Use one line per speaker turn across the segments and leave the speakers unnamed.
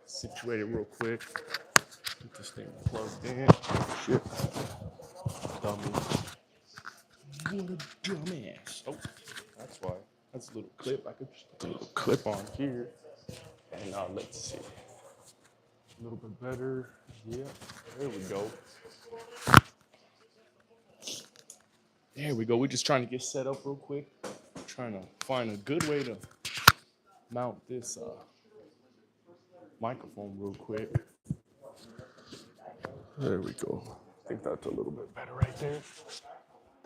Situated real quick. Get this thing plugged in. Shit. Dummy. What a dumbass. Oh, that's why. That's a little clip. I could just put a little clip on here. And let's see. A little bit better. Yeah. There we go. There we go. We're just trying to get set up real quick. Trying to find a good way to mount this microphone real quick. There we go. I think that's a little bit better right there.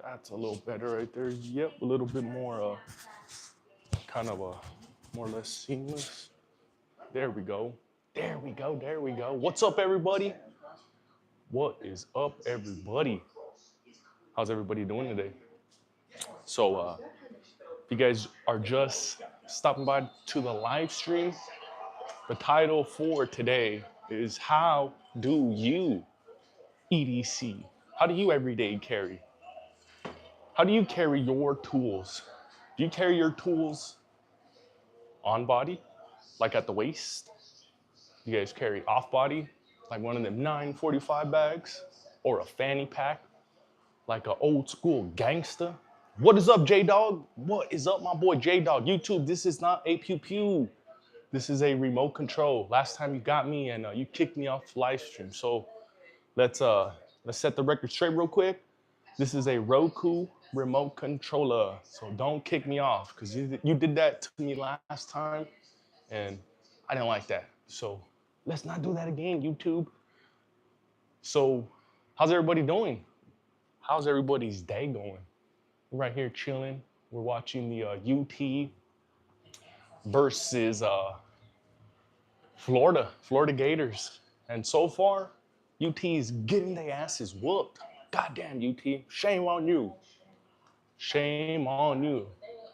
That's a little better right there. Yep, a little bit more, kind of more or less seamless. There we go. There we go. There we go. What's up, everybody? What is up, everybody? How's everybody doing today? So, if you guys are just stopping by to the live stream, the title for today is How Do You EDC? How do you everyday carry? How do you carry your tools? Do you carry your tools on body, like at the waist? You guys carry off body, like one of them 945 bags, or a fanny pack, like an old school gangster? What is up, J-Dog? What is up, my boy J-Dog? YouTube, this is not a pew-pew. This is a remote control. Last time you got me and you kicked me off live stream. So let's set the record straight real quick. This is a Roku remote controller. So don't kick me off, because you did that to me last time and I didn't like that. So let's not do that again, YouTube. So how's everybody doing? How's everybody's day going? We're right here chilling. We're watching the UT versus Florida Gators. And so far, UT is getting their asses whooped. Goddamn, UT, shame on you. Shame on you.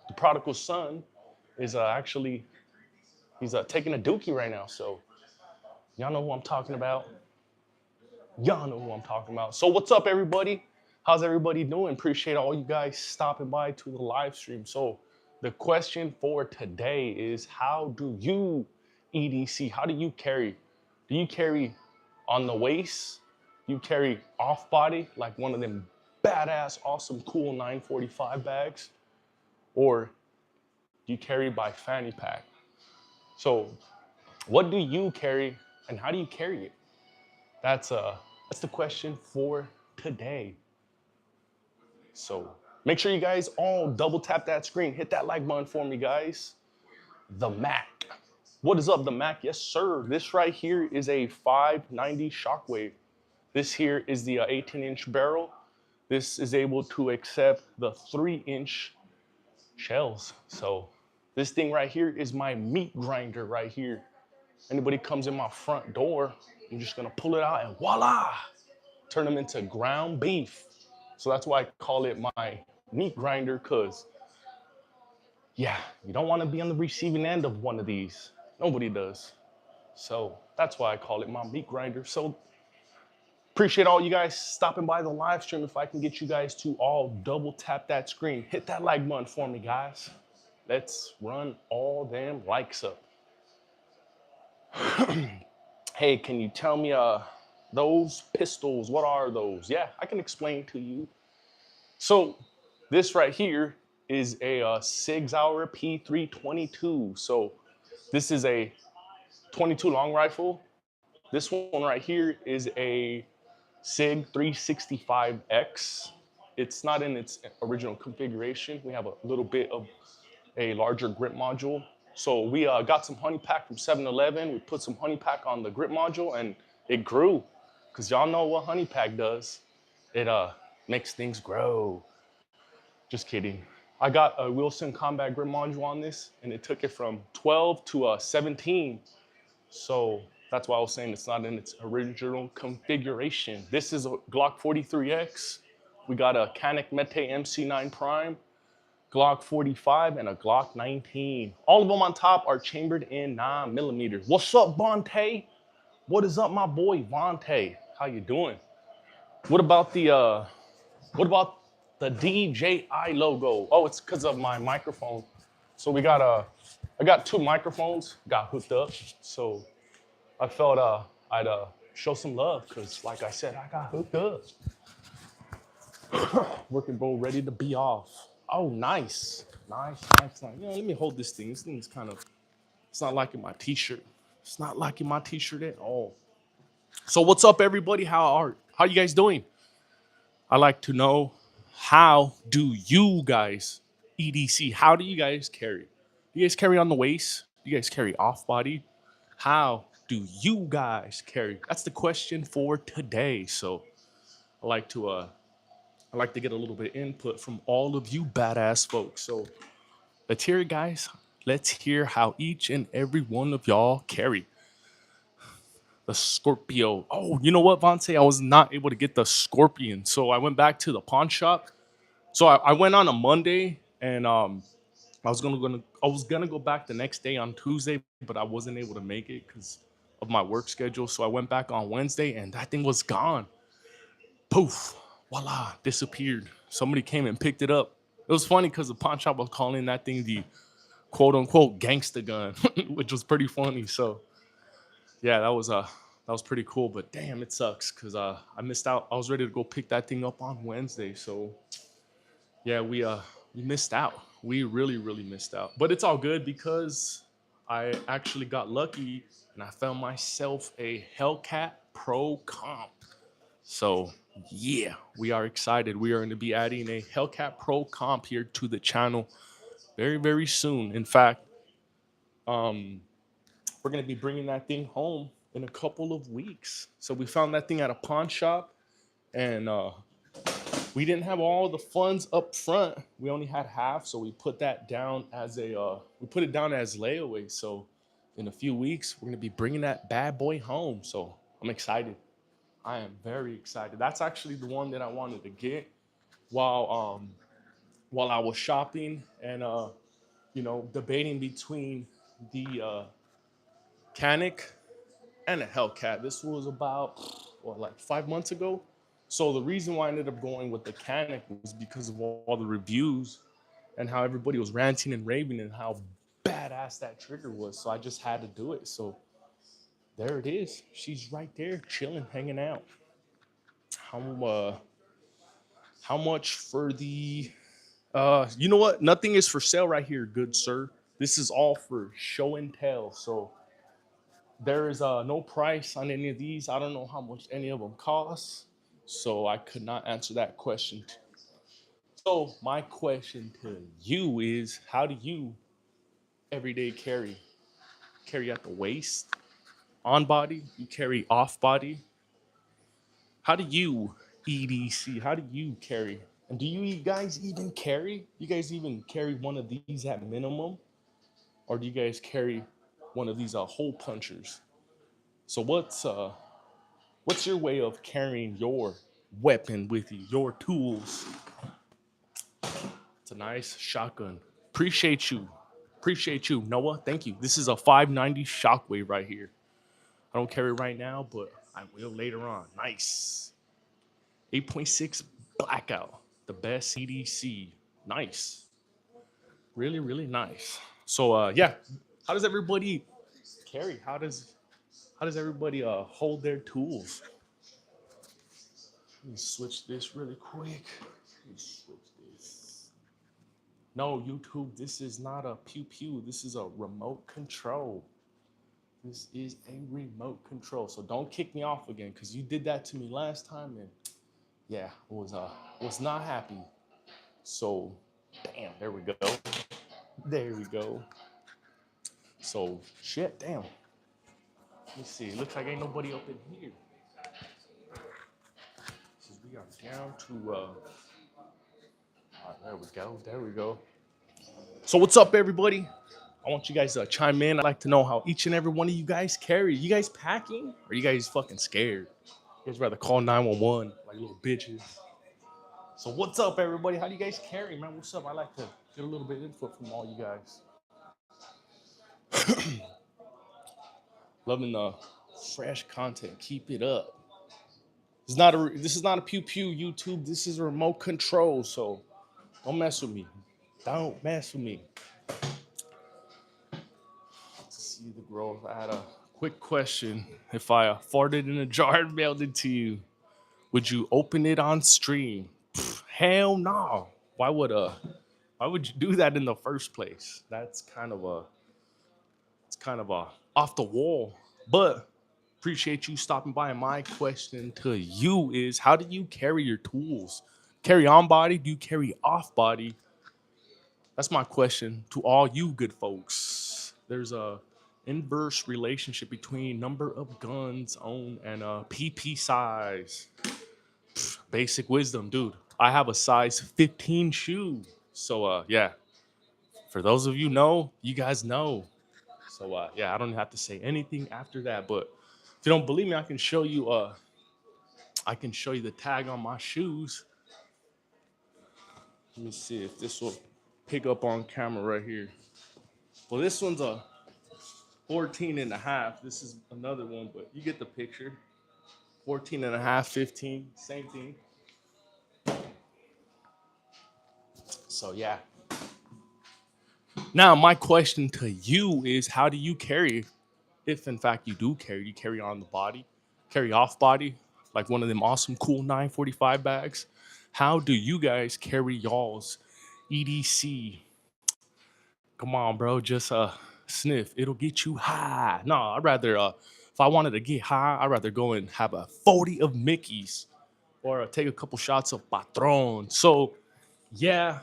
The prodigal son is actually, he's taking a dookie right now. So y'all know who I'm talking about. Y'all know who I'm talking about. So what's up, everybody? How's everybody doing? Appreciate all you guys stopping by to the live stream. So the question for today is, how do you EDC? How do you carry? Do you carry on the waist? You carry off body, like one of them badass, awesome, cool 945 bags? Or do you carry by fanny pack? So what do you carry and how do you carry it? That's the question for today. So make sure you guys all double tap that screen. Hit that like button for me, guys. The Mac. What is up, the Mac? Yes, sir. This right here is a 590 Shockwave. This here is the 18-inch barrel. This is able to accept the 3-inch shells. So this thing right here is my meat grinder right here. Anybody comes in my front door, I'm just gonna pull it out and voila, turn them into ground beef. So that's why I call it my meat grinder, because yeah, you don't want to be on the receiving end of one of these. Nobody does. So that's why I call it my meat grinder. So appreciate all you guys stopping by the live stream. If I can get you guys to all double tap that screen, hit that like button for me, guys. Let's run all them likes up. Hey, can you tell me those pistols, what are those? Yeah, I can explain to you. So this right here is a Sig Sauer P322. So this is a 22 long rifle. This one right here is a Sig 365X. It's not in its original configuration. We have a little bit of a larger grip module. So we got some honey pack from 7-Eleven. We put some honey pack on the grip module and it grew. Because y'all know what honey pack does. It makes things grow. Just kidding. I got a Wilson Combat grip module on this and it took it from 12 to 17. So that's why I was saying it's not in its original configuration. This is a Glock 43X. We got a Canik Mete MC9 Prime, Glock 45, and a Glock 19. All of them on top are chambered in 9mm. What's up, Vontae? What is up, my boy Vontae? How you doing? What about the DJI logo? Oh, it's because of my microphone. So we got I got two microphones got hooked up. So I felt I'd show some love because, like I said, I got hooked up. Working bro, ready to be off. Oh, nice, nice, nice, nice. You know, let me hold this thing. This thing's kind of. It's not liking my t-shirt. It's not liking my t-shirt at all. So what's up, everybody? How you guys doing? I like to know, how do you guys EDC? How do you guys carry? Do you guys carry on the waist? Do you guys carry off body? How do you guys carry? That's the question for today. So I like to uh I like to get a little bit of input from all of you badass folks. So let's hear it, guys. Let's hear how each and every one of y'all carry. The Scorpio. Oh, you know what, Vontae? I was not able to get the Scorpion. So I went back to the pawn shop. So I went on a Monday and I was gonna go back the next day on Tuesday, but I wasn't able to make it because of my work schedule. So I went back on Wednesday and that thing was gone. Poof, voila, disappeared. Somebody came and picked it up. It was funny because the pawn shop was calling that thing the quote unquote gangsta gun, which was pretty funny. So yeah, that was pretty cool. But damn, it sucks because I missed out. I was ready to go pick that thing up on Wednesday. So yeah, we missed out. We really missed out. But it's all good because I actually got lucky and I found myself a Hellcat Pro Comp. So yeah, we are excited. We are going to be adding a Hellcat Pro Comp here to the channel very soon. In fact, um, we're going to be bringing that thing home in a couple of weeks. So we found that thing at a pawn shop, and we didn't have all the funds up front. We only had half, so we put that down as we put it down as layaway. So in a few weeks, we're going to be bringing that bad boy home. So I'm excited. I am very excited. That's actually the one that I wanted to get while while I was shopping and debating between the Canic and a Hellcat. This was about like 5 months ago. So the reason why I ended up going with the Canic was because of all the reviews and how everybody was ranting and raving and how badass that trigger was. So I just had to do it. So there it is. She's right there, chilling, hanging out. How how much for the you know what? Nothing is for sale right here, good sir. This is all for show and tell. So there is no price on any of these. I don't know how much any of them cost. So I could not answer that question. So my question to you is, how do you everyday carry? Carry at the waist, on body, you carry off body. How do you EDC? How do you carry? And do you guys even carry? You guys even carry one of these at minimum? Or do you guys carry one of these hole punchers? So what's your way of carrying your weapon with you, your tools? It's a nice shotgun. Appreciate you. Appreciate you, Noah. Thank you. This is a 590 Shockwave right here. I don't carry it right now, but I will later on. Nice. 8.6 Blackout. The best CDC. Nice. Really nice. So yeah. How does everybody carry? How does everybody hold their tools? Let me switch this really quick. Let me switch this. No, YouTube, this is not a pew pew. This is a remote control. This is a remote control. So don't kick me off again because you did that to me last time and yeah, was not happy. So damn, there we go. There we go. So shit, damn. Let me see. Looks like ain't nobody up in here. So we are down to there we go. There we go. So what's up, everybody? I want you guys to chime in. I'd like to know how each and every one of you guys carry. You guys packing? Or are you guys fucking scared? You guys rather call 911 like little bitches. So what's up, everybody? How do you guys carry, man? What's up? I like to get a little bit of input from all you guys. Loving the fresh content. Keep it up. This is not a pew pew YouTube. This is a remote control. So don't mess with me. Don't mess with me. Let's see the growth. I had a Quick question. If I farted in a jar and mailed it to you, would you open it on stream? Hell no. Why would you do that in the first place? That's kind of a off the wall. But appreciate you stopping by. My question to you is, how do you carry your tools? Carry on body? Do you carry off body? That's my question to all you good folks. There's a inverse relationship between number of guns owned and PP size. Basic wisdom, dude. I have a size 15 shoe. So yeah, for those of you know, you guys know. So yeah, I don't have to say anything after that. But if you don't believe me, I can show you the tag on my shoes. Let me see if this will pick up on camera right here. Well, this one's a 14 and a half. This is another one, but you get the picture. 14 and a half, 15, same thing. So yeah. Now my question to you is, how do you carry, if in fact you do carry, you carry on the body, carry off body, like one of them awesome cool 945 bags? How do you guys carry y'all's EDC? Come on, bro, just sniff. It'll get you high. No, I'd rather if I wanted to get high, I'd rather go and have a 40 of Mickey's or take a couple shots of Patron. So yeah,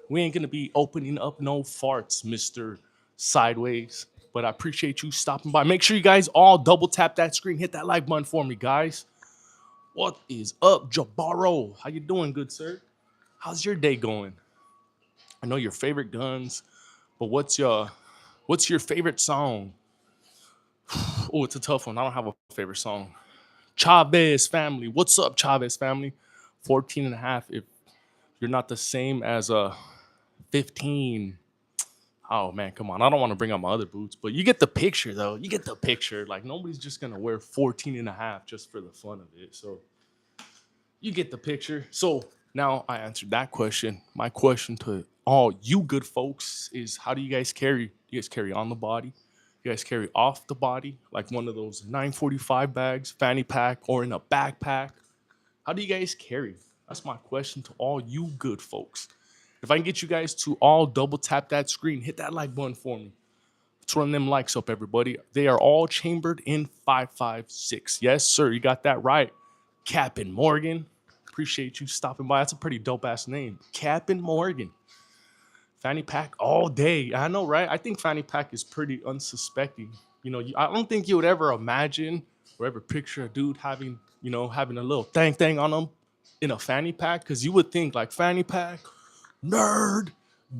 we ain't gonna be opening up no farts, Mr. Sideways. But I appreciate you stopping by. Make sure you guys all double tap that screen, hit that like button for me, guys. What is up, Jabaro? How you doing, good sir? How's your day going? I know your favorite guns, but what's your favorite song? Oh, it's a tough one. I don't have a favorite song. Chavez family. What's up, Chavez family? 14 and a half. If you're not the same as a 15. Oh man, come on. I don't want to bring out my other boots, but you get the picture though. You get the picture. Like nobody's just going to wear 14 and a half just for the fun of it. So you get the picture. So now I answered that question. My question to all you good folks is, how do you guys carry? You guys carry on the body? You guys carry off the body, like one of those 945 bags, fanny pack, or in a backpack? How do you guys carry? That's my question to all you good folks. If I can get you guys to all double tap that screen, hit that like button for me. Let's run them likes up, everybody. They are all chambered in 556. Yes, sir. You got that right. Captain Morgan. Appreciate you stopping by. That's a pretty dope ass name. Captain Morgan. Fanny pack all day. I know, right? I think fanny pack is pretty unsuspecting. You know, I don't think you would ever imagine or ever picture a dude having, having a little thing on him in a fanny pack, because you would think like fanny pack, nerd,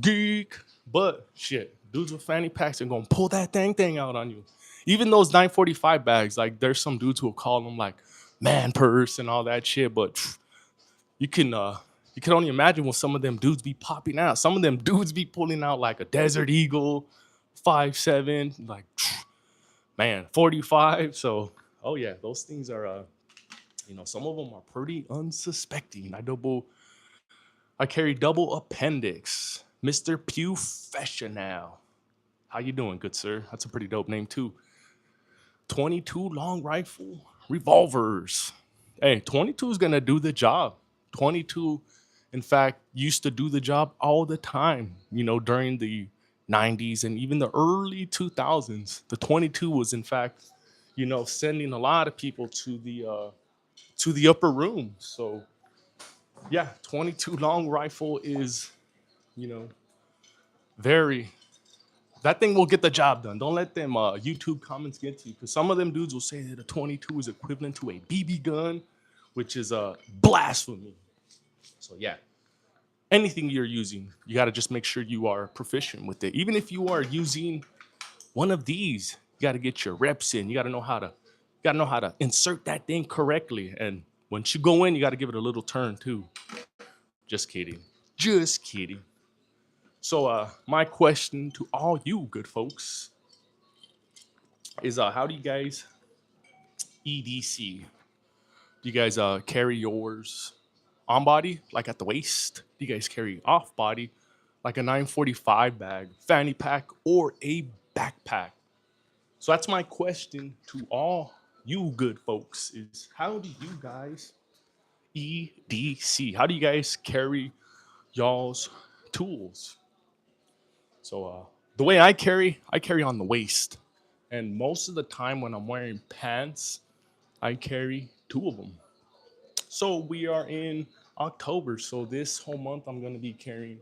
geek, but shit, dudes with fanny packs are gonna pull that thing out on you. Even those 945 bags, like there's some dudes who will call them like man purse and all that shit, but you can only imagine what some of them dudes be popping out. Some of them dudes be pulling out like a Desert Eagle, 5.7, like man, 45. So oh yeah, those things are some of them are pretty unsuspecting. I carry double appendix. Mr. Professional. How you doing, good sir? That's a pretty dope name too. 22 long rifle revolvers. Hey, 22 is gonna do the job. 22, in fact, used to do the job all the time. During the 90s and even the early 2000s, the 22 was in fact, sending a lot of people to the upper room. So yeah, 22 long rifle is, very, that thing will get the job done. Don't let them YouTube comments get to you, because some of them dudes will say that a 22 is equivalent to a BB gun, which is a blasphemy. So yeah, anything you're using, you got to just make sure you are proficient with it. Even if you are using one of these, you got to get your reps in. You got to know how to insert that thing correctly. And once you go in, you got to give it a little turn too. Just kidding. Just kidding. So my question to all you good folks is, how do you guys EDC? Do you guys carry yours on body, like at the waist? Do you guys carry off body, like a 945 bag, fanny pack, or a backpack? So that's my question to all you good folks is how do you guys EDC? How do you guys carry y'all's tools? So the way I carry on the waist. And most of the time when I'm wearing pants, I carry two of them. So we are in October. So this whole month I'm going to be carrying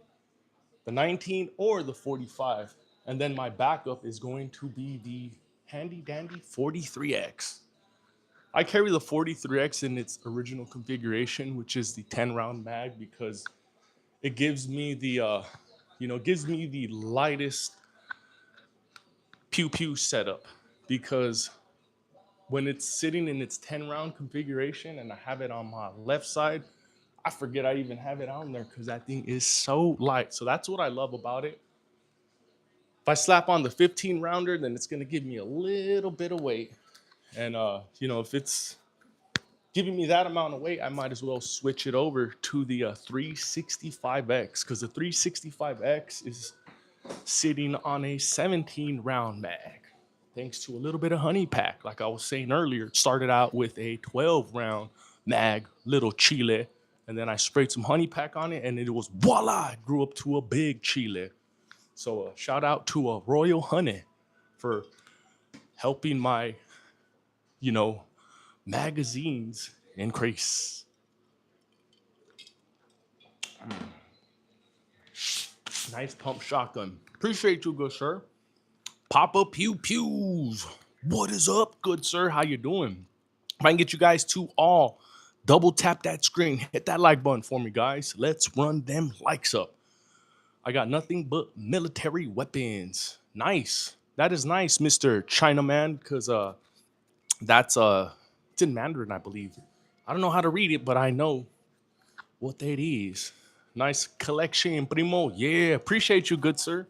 the 19 or the 45. And then my backup is going to be the handy dandy 43X. I carry the 43X in its original configuration, which is the 10 round mag, because it gives me the gives me the lightest pew pew setup. Because when it's sitting in its 10 round configuration and I have it on my left side, I forget I even have it on there because that thing is so light. So that's what I love about it. If I slap on the 15 rounder, then it's going to give me a little bit of weight. And, if it's giving me that amount of weight, I might as well switch it over to the 365X, because the 365X is sitting on a 17 round mag. Thanks to a little bit of honey pack. Like I was saying earlier, it started out with a 12 round mag, little chile, and then I sprayed some honey pack on it, and it was voila, it grew up to a big chile. So shout out to Royal Honey for helping my, magazines increase. Nice pump shotgun. Appreciate you, good sir. Papa Pew Pews. What is up, good sir? How you doing? If I can get you guys to all double tap that screen, hit that like button for me, guys. Let's run them likes up. I got nothing but military weapons. Nice. That is nice, Mr. Chinaman, because that's it's in Mandarin, I believe. I don't know how to read it, but I know what that is. Nice collection, primo. Yeah, appreciate you, good sir.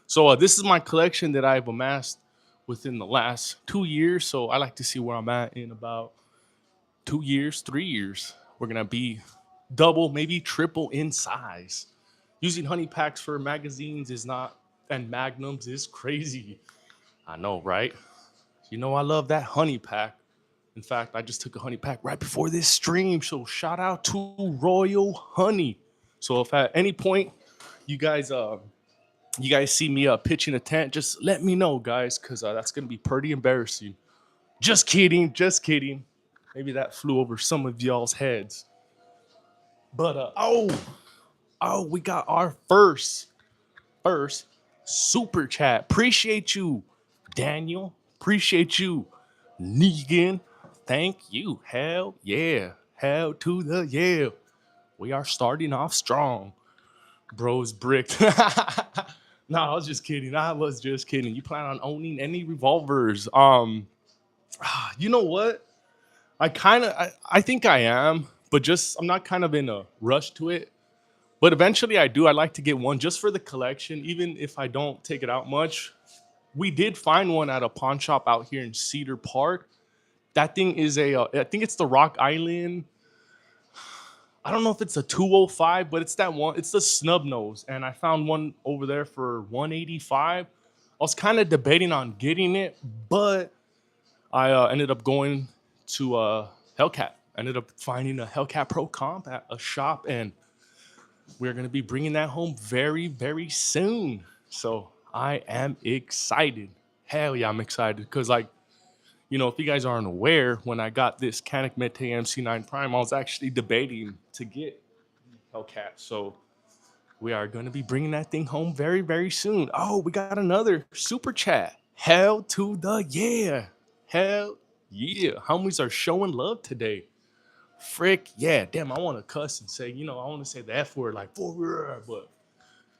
So this is my collection that I've amassed within the last 2 years. So I like to see where I'm at in about 2 years, 3 years. We're gonna be double, maybe triple in size. Using honey packs for magazines is not, and magnums is crazy. I know, right? I love that honey pack. In fact, I just took a honey pack right before this stream. So shout out to Royal Honey. So if at any point you guys see me pitching a tent, just let me know, guys, because that's gonna be pretty embarrassing. Just kidding, just kidding. Maybe that flew over some of y'all's heads. But we got our first super chat. Appreciate you, Daniel. Appreciate you, Negan. Thank you. Hell yeah. Hell to the yeah. We are starting off strong. Bros bricked. No, I was just kidding. You plan on owning any revolvers? You know what? I think I am, but just I'm not kind of in a rush to it. But eventually I do. I like to get one just for the collection, even if I don't take it out much. We did find one at a pawn shop out here in Cedar Park. That thing is I think it's the Rock Island. I don't know if it's a 205, but it's that one. It's the snub nose. And I found one over there for 185. I was kind of debating on getting it, but I ended up going to Hellcat. I ended up finding a Hellcat Pro Comp at a shop, and we're going to be bringing that home very, very soon. So I am excited. Hell yeah, I'm excited. Because, if you guys aren't aware, when I got this Canik Mete MC9 Prime, I was actually debating to get Hellcat. So we are going to be bringing that thing home very, very soon. Oh, we got another super chat. Hell to the yeah. Hell yeah. Homies are showing love today. Frick yeah. Damn, I want to cuss and say, I want to say the F word like, but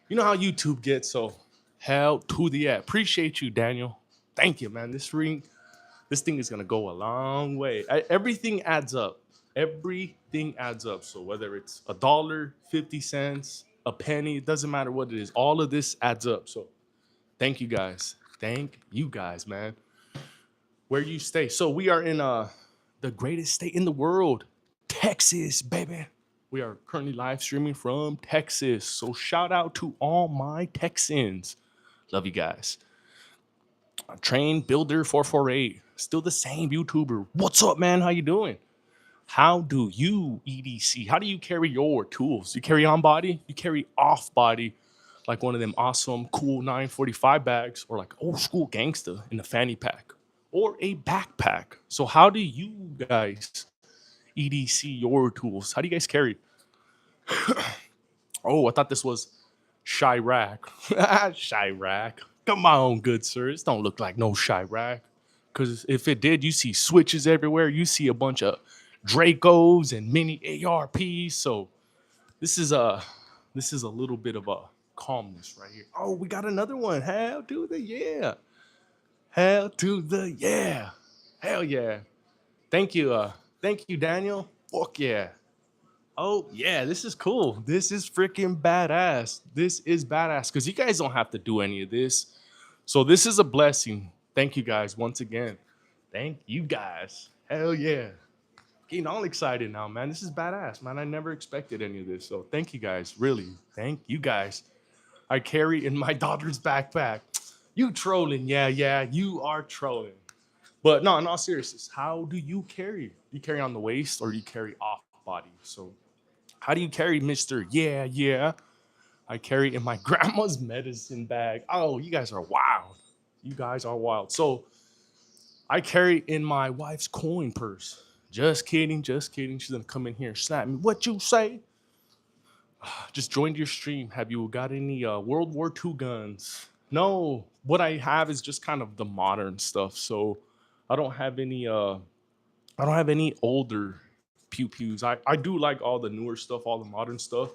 you know how YouTube gets. So hell to the yeah. Appreciate you, Daniel. Thank you, man. This thing is going to go a long way. Everything adds up. Everything adds up. So whether it's $1, 50 cents, a penny, it doesn't matter what it is. All of this adds up. So thank you guys. Thank you guys, man. Where you stay. So we are in the greatest state in the world, Texas, baby. We are currently live streaming from Texas. So shout out to all my Texans. Love you guys. Train Builder 448, still the same YouTuber. What's up, man? How you doing? How do you EDC? How do you carry your tools? You carry on body, you carry off body, like one of them awesome, cool 945 bags, or like old school gangsta in a fanny pack, or a backpack. So how do you guys EDC your tools? How do you guys carry? Oh, I thought this was Chirac. Chirac. Come on, good sir. This don't look like no Chirac. Because if it did, you see switches everywhere. You see a bunch of Dracos and mini ARPs. So this is a little bit of a calmness right here. Oh, we got another one. Hell to the yeah. Hell to the yeah. Hell yeah. Thank you. Thank you, Daniel. Fuck yeah. Oh yeah, this is cool. This is freaking badass. This is badass because you guys don't have to do any of this. So this is a blessing. Thank you guys once again. Thank you guys. Hell yeah. Getting all excited now, man. This is badass, man. I never expected any of this. So thank you guys. Really. Thank you guys. I carry in my daughter's backpack. You trolling. Yeah, yeah. You are trolling. But no, in all seriousness, how do you carry? Do you carry on the waist or do you carry off body? So how do you carry, Mr. Yeah, yeah? I carry in my grandma's medicine bag. Oh, you guys are wild. You guys are wild. So I carry in my wife's coin purse. Just kidding, just kidding. She's gonna come in here and slap me. What you say? Just joined your stream. Have you got any World War II guns? No. What I have is just kind of the modern stuff. So I don't have any older pew pews. I do like all the newer stuff, all the modern stuff.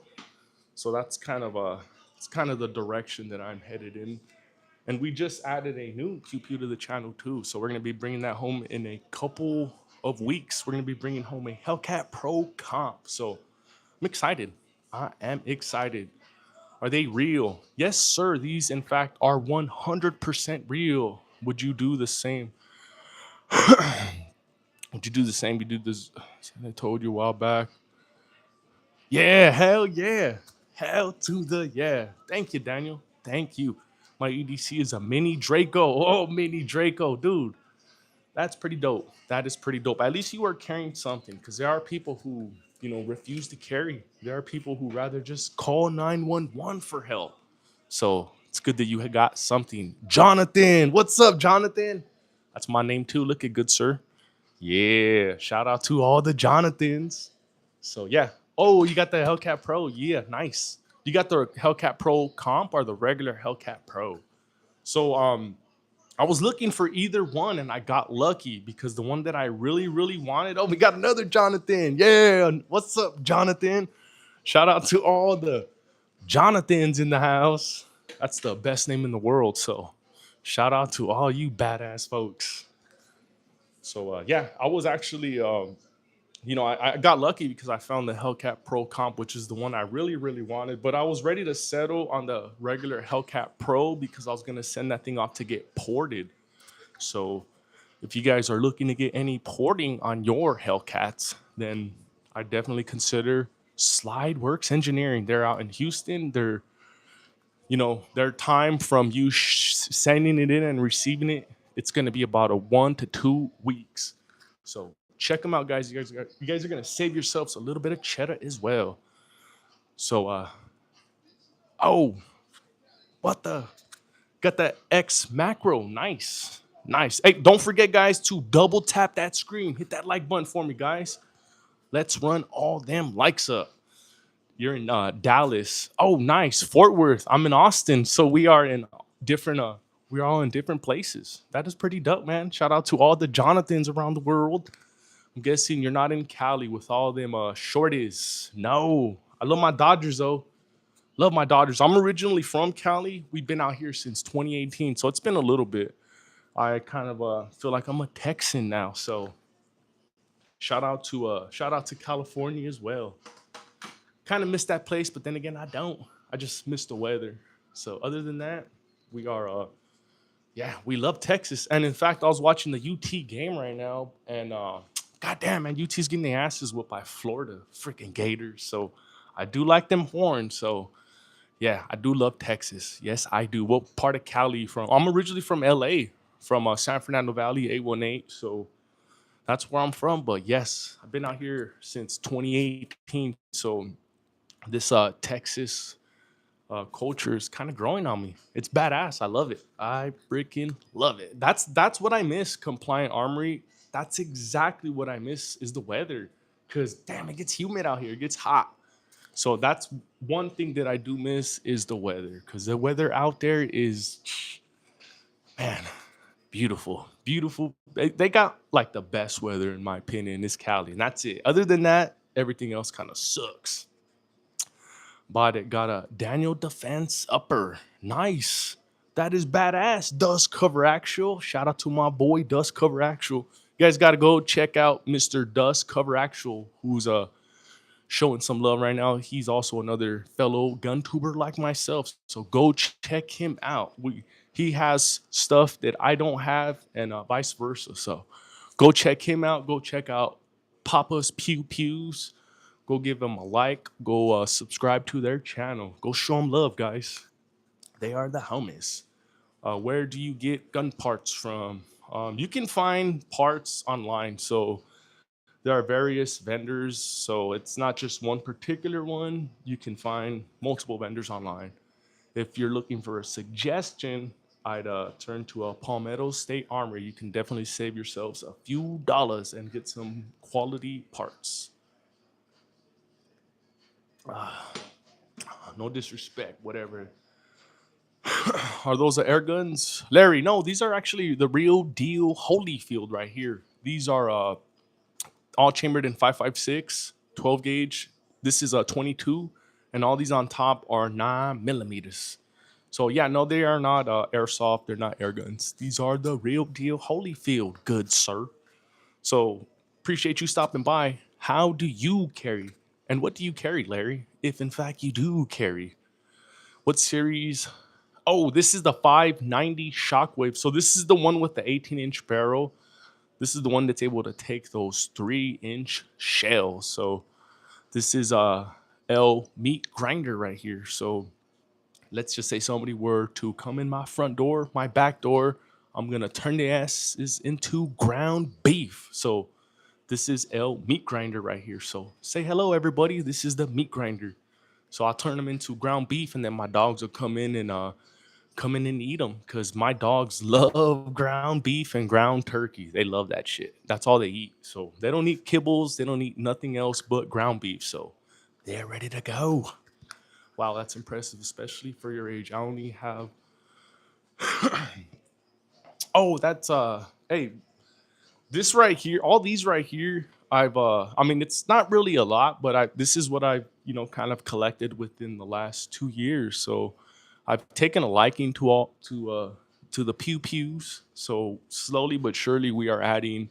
So that's kind of it's kind of the direction that I'm headed in. And we just added a new pew pew to the channel too. So we're gonna be bringing that home in a couple of weeks. We're gonna be bringing home a Hellcat Pro comp. So I'm excited. I am excited. Are they real? Yes, sir. These, in fact, are 100% real. Would you do the same? Would you do the same? You do this. I told you a while back. Yeah, hell yeah. Hell to the yeah. Thank you, Daniel. Thank you. My EDC is a mini Draco. Oh, mini Draco, dude. That's pretty dope. That is pretty dope. At least you are carrying something because there are people who, refuse to carry. There are people who rather just call 911 for help. So it's good that you had got something. Jonathan, what's up, Jonathan? That's my name too. Look at good sir. Yeah, shout out to all the Jonathans. So yeah. Oh, you got the Hellcat Pro. Yeah, nice. You got the Hellcat Pro comp or the regular Hellcat Pro. So I was looking for either one and I got lucky because the one that I really, really wanted. Oh, we got another Jonathan. Yeah. What's up, Jonathan? Shout out to all the Jonathans in the house. That's the best name in the world. So shout out to all you badass folks. So yeah, I was actually I got lucky because I found the Hellcat Pro comp, which is the one I really, really wanted. But I was ready to settle on the regular Hellcat Pro because I was going to send that thing off to get ported. So if you guys are looking to get any porting on your Hellcats, then I definitely consider Slideworks Engineering. They're out in Houston. Their time from you sending it in and receiving it, it's going to be about a 1 to 2 weeks. So check them out, guys. You guys are going to save yourselves a little bit of cheddar as well. So, oh, what the? Got that X macro. Nice. Nice. Hey, don't forget, guys, to double tap that screen. Hit that like button for me, guys. Let's run all them likes up. You're in Dallas. Oh, nice. Fort Worth. I'm in Austin. So we are in different, we're all in different places. That is pretty dope, man. Shout out to all the Jonathans around the world. I'm guessing you're not in Cali with all them shorties. No. I love my Dodgers, though. Love my Dodgers. I'm originally from Cali. We've been out here since 2018, so it's been a little bit. I kind of feel like I'm a Texan now, so shout out to California as well. Kind of miss that place, but then again, I don't. I just miss the weather. So other than that, we are we love Texas. And in fact, I was watching the UT game right now, and goddamn, man, UT's getting their asses whipped by Florida freaking Gators. So I do like them horns. So yeah, I do love Texas. Yes, I do. What part of Cali you from? I'm originally from LA. from San Fernando Valley, 818. So that's where I'm from. But yes, I've been out here since 2018. So this Texas culture is kind of growing on me. It's badass. I love it. I freaking love it. That's what I miss. Compliant Armory. That's exactly what I miss is the weather. Cause damn, it gets humid out here. It gets hot. So that's one thing that I do miss is the weather. Cause the weather out there is, man, beautiful, beautiful. They got like the best weather in my opinion. Is Cali, and that's it. Other than that, everything else kind of sucks. But it got a Daniel Defense upper. Nice. That is badass. Dust Cover Actual. Shout out to my boy Dust Cover Actual. You guys got to go check out Mr. Dust Cover Actual, who's showing some love right now. He's also another fellow gun tuber like myself. So go check him out. He has stuff that I don't have, and vice versa. So go check him out. Go check out Papa's Pew Pews. Go give them a like. Go subscribe to their channel. Go show them love, guys. They are the homies. Where do you get gun parts from? You can find parts online. So there are various vendors. So it's not just one particular one. You can find multiple vendors online. If you're looking for a suggestion, I'd turn to a Palmetto State Armory. You can definitely save yourselves a few dollars and get some quality parts. No disrespect, whatever. Are those the air guns? Larry, no, these are actually the real deal Holyfield right here. These are all chambered in 5.56, 12 gauge. This is a 22, and all these on top are 9 millimeters. So yeah, no, they are not airsoft. They're not air guns. These are the real deal Holyfield, good sir. So appreciate you stopping by. How do you carry? And what do you carry, Larry? If in fact you do carry, what series? Oh, this is the 590 Shockwave. So this is the one with the 18-inch barrel. This is the one that's able to take those 3-inch shells. So this is a L meat grinder right here. So let's just say somebody were to come in my front door, my back door, I'm gonna turn the asses into ground beef. So this is L meat grinder right here. So say hello, everybody. This is the meat grinder. So I'll turn them into ground beef, and then my dogs will come in and eat them because my dogs love ground beef and ground turkey. They love that shit. That's all they eat. So they don't eat kibbles. They don't eat nothing else but ground beef. So they're ready to go. Wow, that's impressive, especially for your age. I only have. Oh, that's Hey, this right here, all these right here, I mean, it's not really a lot, but I this is what I've kind of collected within the last 2 years. So I've taken a liking to the pew pews. So slowly but surely we are adding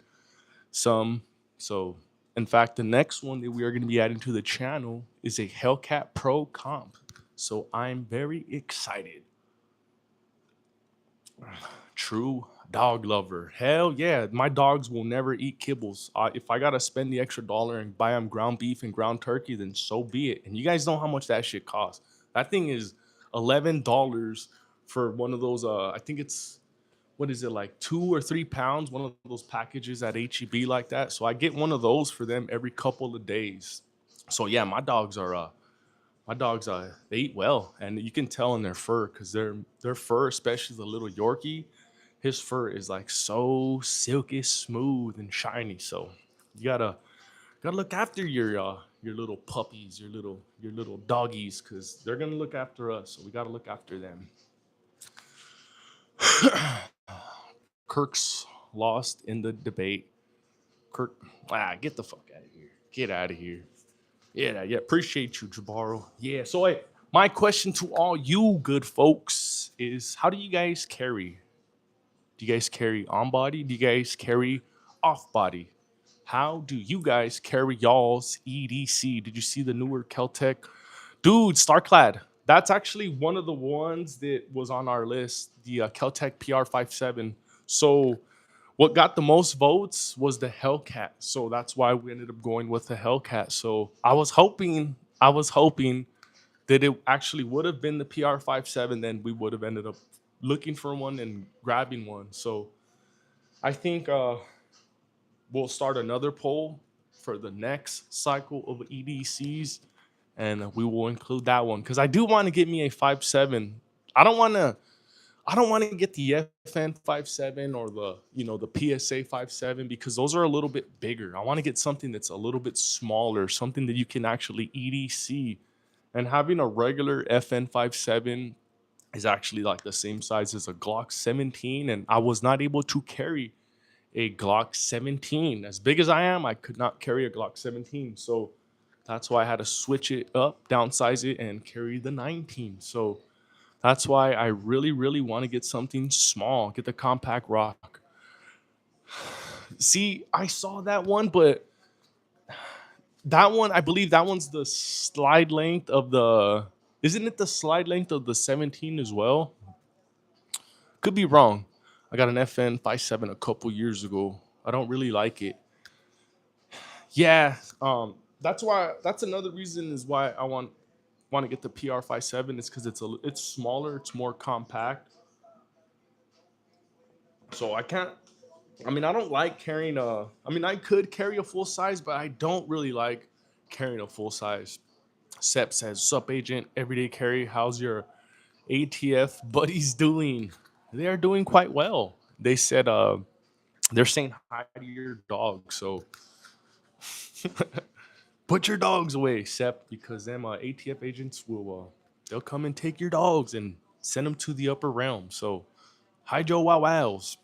some. So in fact, the next one that we are going to be adding to the channel is a Hellcat Pro comp. So I'm very excited. True dog lover. Hell yeah, my dogs will never eat kibbles. If I gotta spend the extra dollar and buy them ground beef and ground turkey, then so be it. And you guys know how much that shit costs. That thing is $11 for one of those. I think it's, what is it, like 2 or 3 pounds? One of those packages at HEB like that. So I get one of those for them every couple of days. So yeah, my dogs they eat well, and you can tell in their fur because their fur, especially the little Yorkie, his fur is like so silky smooth and shiny. So you gotta look after your little puppies, your little doggies, because they're gonna look after us. So we gotta look after them. Kirk's lost in the debate. Kirk, get the fuck out of here. Get out of here. Yeah. Appreciate you, Jabaro. Yeah. So my question to all you good folks is, how do you guys carry? Do you guys carry on body? Do you guys carry off body? How do you guys carry y'all's EDC? Did you see the newer Keltec? Dude, Starclad. That's actually one of the ones that was on our list, the Keltec PR57. So what got the most votes was the Hellcat. So that's why we ended up going with the Hellcat. So I was hoping that it actually would have been the PR57, then we would have ended up looking for one and grabbing one. So I think we'll start another poll for the next cycle of EDCs, and we will include that one because I do want to get me a 5.7. I don't want to. I don't want to get the FN 5.7 or the the PSA 5.7 because those are a little bit bigger. I want to get something that's a little bit smaller, something that you can actually EDC. And having a regular FN 5.7 is actually like the same size as a Glock 17, and I was not able to carry a Glock 17. As big as I am, I could not carry a Glock 17. So that's why I had to switch it up, downsize it, and carry the 19. So that's why I really, really want to get something small, get the compact rock. See, I saw that one, but that one, I believe that one's the slide length of the. Isn't it the slide length of the 17 as well? Could be wrong. I got an FN 5.7 a couple years ago. I don't really like it. Yeah, that's why. That's another reason is why I want to get the PR 5.7 is because it's smaller, it's more compact. So I can't. I mean, I don't like carrying a. I mean, I could carry a full size, but I don't really like carrying a full size. Sep says, "Sup, agent? Everyday carry. How's your ATF buddies doing? They are doing quite well. They said, they're saying hi to your dog. So put your dogs away, Sep, because them ATF agents will they'll come and take your dogs and send them to the upper realm. So hide your wow wows."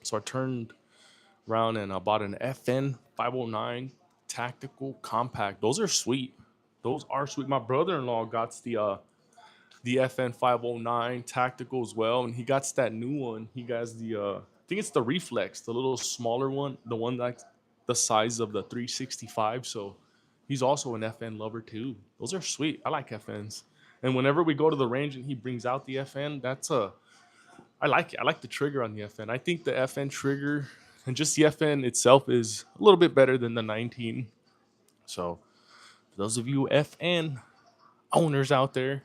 So I turned around and I bought an FN 509 tactical compact. Those are sweet. Those are sweet. My brother-in-law got the FN 509 tactical as well, and he got that new one. He got I think it's the reflex, the little smaller one, the one that's the size of the 365. So he's also an FN lover too. Those are sweet. I like FNs. And whenever we go to the range and he brings out the FN, that's a I like it. I like the trigger on the FN. I think the FN trigger and just the FN itself is a little bit better than the 19. So, for those of you FN owners out there,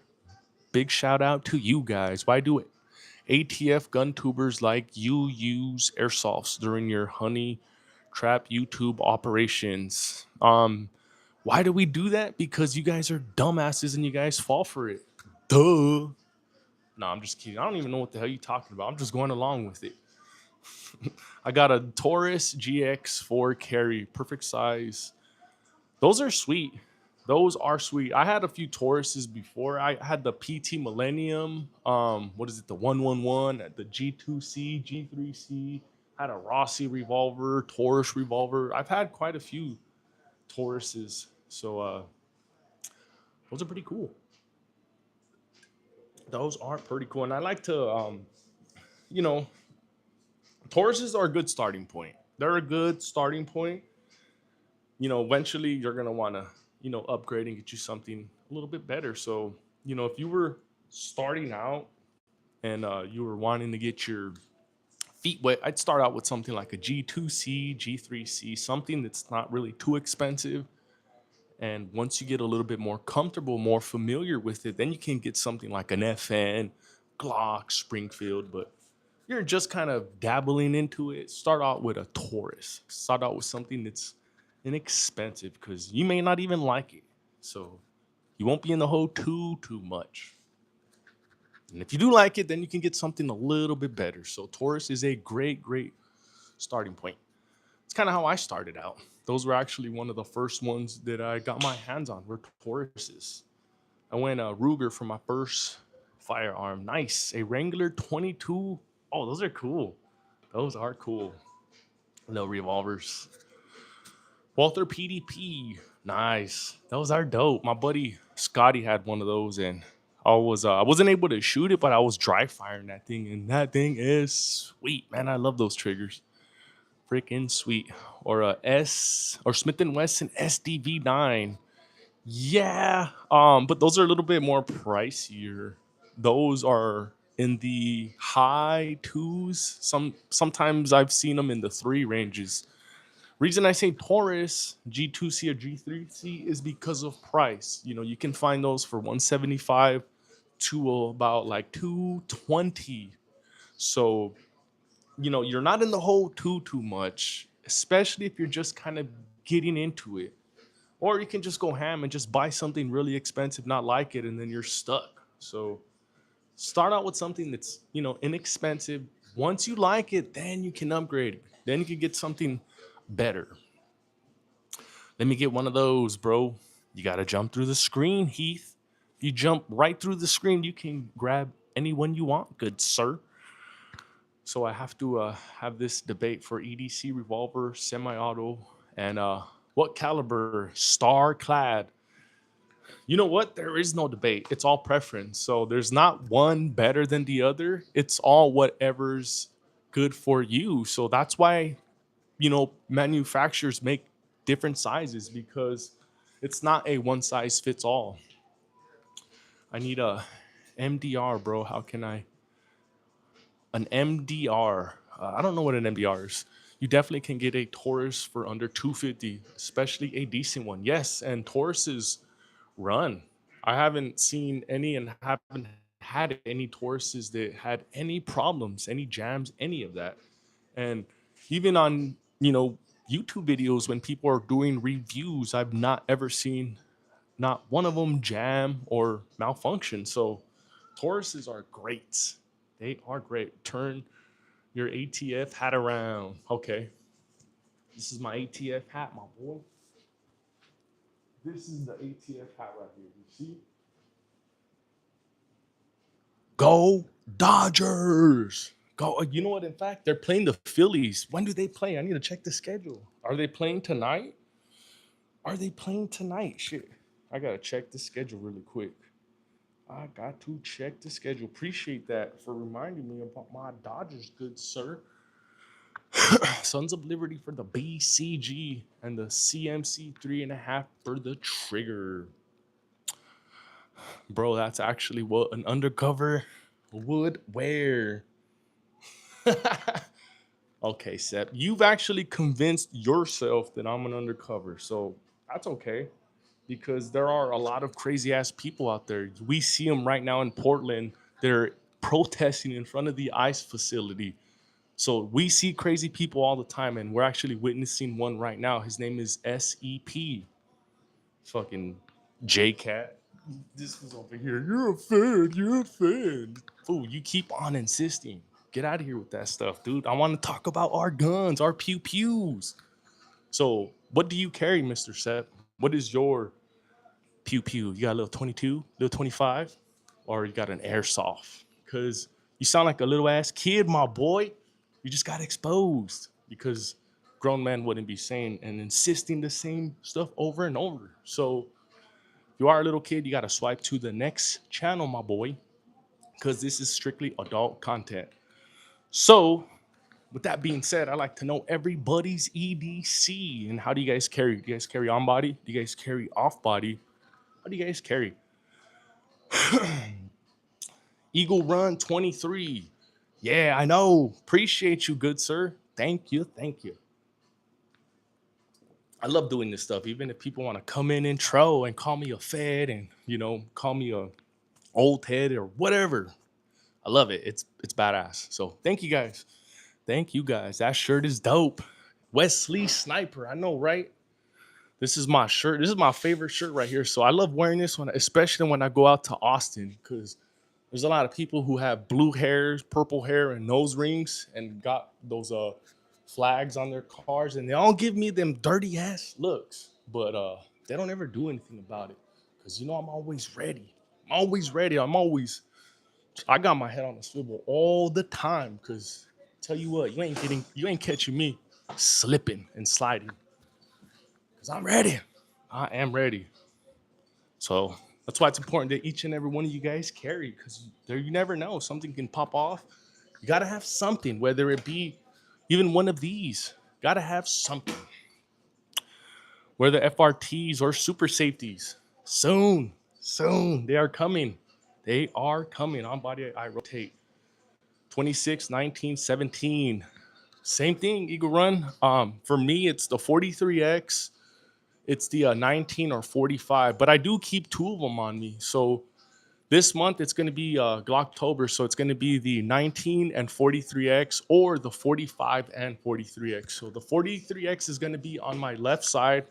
big shout out to you guys. Why do it? ATF gun tubers like you use airsoffs during your honey trap YouTube operations. Why do we do that? Because you guys are dumbasses and you guys fall for it. Duh. No, I'm just kidding. I don't even know what the hell you're talking about. I'm just going along with it. I got a Taurus GX4 carry, perfect size. Those are sweet. Those are sweet. I had a few Tauruses before. I had the PT Millennium. What is it? The 111, the G2C, G3C. Had a Rossi revolver, Taurus revolver. I've had quite a few Tauruses. So those are pretty cool. Those are pretty cool. And I like to you know, Tauruses are a good starting point. They're a good starting point. Eventually you're gonna want to, upgrade and get you something a little bit better. So, if you were starting out and you were wanting to get your feet wet, I'd start out with something like a G2C, G3C, something that's not really too expensive. And once you get a little bit more comfortable, more familiar with it, then you can get something like an FN, Glock, Springfield. But you're just kind of dabbling into it, start out with a Taurus. Start out with something that's inexpensive because you may not even like it. So you won't be in the hole too much. And if you do like it, then you can get something a little bit better. So Taurus is a great starting point. It's kind of how I started out. Those were actually one of the first ones that I got my hands on were Tauruses. I went Ruger for my first firearm. Nice. A Wrangler 22. Oh, those are cool. Those are cool. Little revolvers. Walther PDP. Nice. Those are dope. My buddy Scotty had one of those, and I wasn't able to shoot it, but I was dry firing that thing, and that thing is sweet, man. I love those triggers. Freaking sweet. Or a S or Smith and Wesson SDV9. Yeah. But those are a little bit more pricier. Those are in the high twos. Sometimes I've seen them in the three ranges. Reason I say Taurus G2C or G3C is because of price. You can find those for 175 to about like 220. So you're not in the hole too much, especially if you're just kind of getting into it. Or you can just go ham and just buy something really expensive, not like it, and then you're stuck. So start out with something that's, inexpensive. Once you like it, then you can upgrade. Then you can get something better. Let me get one of those, bro. You got to jump through the screen, Heath. You jump right through the screen, you can grab anyone you want, good sir. So I have to have this debate for EDC revolver, semi-auto, and what caliber, star clad. You know what? There is no debate. It's all preference. So there's not one better than the other. It's all whatever's good for you. So that's why, manufacturers make different sizes, because it's not a one size fits all. I need a MDR, bro. How can I? An MDR. I don't know what an MDR is. You definitely can get a Taurus for under 250, especially a decent one. Yes, and Tauruses run. I haven't seen any and haven't had any Tauruses that had any problems, any jams, any of that. And even on, YouTube videos, when people are doing reviews, I've not ever seen not one of them jam or malfunction. So Tauruses are great. They are great. Turn your ATF hat around. Okay. This is my ATF hat, my boy. This is the ATF hat right here. You see? Go Dodgers. Go. You know what? In fact, they're playing the Phillies. When do they play? I need to check the schedule. Are they playing tonight? Are they playing tonight? Shit. I got to check the schedule really quick. I got to check the schedule. Appreciate that for reminding me about my Dodgers, good sir. Sons of Liberty for the BCG and the CMC 3.5 for the trigger. Bro, that's actually what an undercover would wear. Okay, Sep, you've actually convinced yourself that I'm an undercover, so that's okay, because there are a lot of crazy ass people out there. We see them right now in Portland. They're protesting in front of the ICE facility. So we see crazy people all the time, and we're actually witnessing one right now. His name is SEP. Fucking JCat. This was over here. You're a fan. You're a fan. Fool, you keep on insisting. Get out of here with that stuff, dude. I want to talk about our guns, our pew pews. So, what do you carry, Mr. Sep? What is your pew pew? You got a little 22, little 25, or you got an airsoft? Because you sound like a little ass kid, my boy. You just got exposed because grown men wouldn't be saying and insisting the same stuff over and over. So if you are a little kid, you got to swipe to the next channel, my boy, because this is strictly adult content. So with that being said, I like to know everybody's EDC and how do you guys carry? Do you guys carry on body? Do you guys carry off body? How do you guys carry? Eagle Run 23. Yeah, I know. Appreciate you, good sir. Thank you. Thank you. I love doing this stuff, even if people want to come in intro and call me a fed and, call me a old head or whatever. I love it. It's badass. So thank you guys. Thank you guys. That shirt is dope. Wesley Sniper. I know, right? This is my shirt. This is my favorite shirt right here. So I love wearing this one, especially when I go out to Austin, because there's a lot of people who have blue hairs, purple hair, and nose rings, and got those flags on their cars, and they all give me them dirty ass looks. But they don't ever do anything about it, because I'm always ready. I'm always ready. I got my head on the swivel all the time, because tell you what, you ain't catching me slipping and sliding, because I'm ready. I am ready. So that's why it's important that each and every one of you guys carry, because there you never know, something can pop off. You gotta have something, whether it be even one of these. Gotta have something. Whether FRTs or super safeties. Soon, they are coming. They are coming. On body, I rotate. 26, 19, 17. Same thing, Eagle Run. For me, it's the 43X. It's the 19 or 45, but I do keep two of them on me. So This month it's going to be Glocktober, so it's going to be the 19 and 43X or the 45 and 43X. So the 43X is going to be on my left side,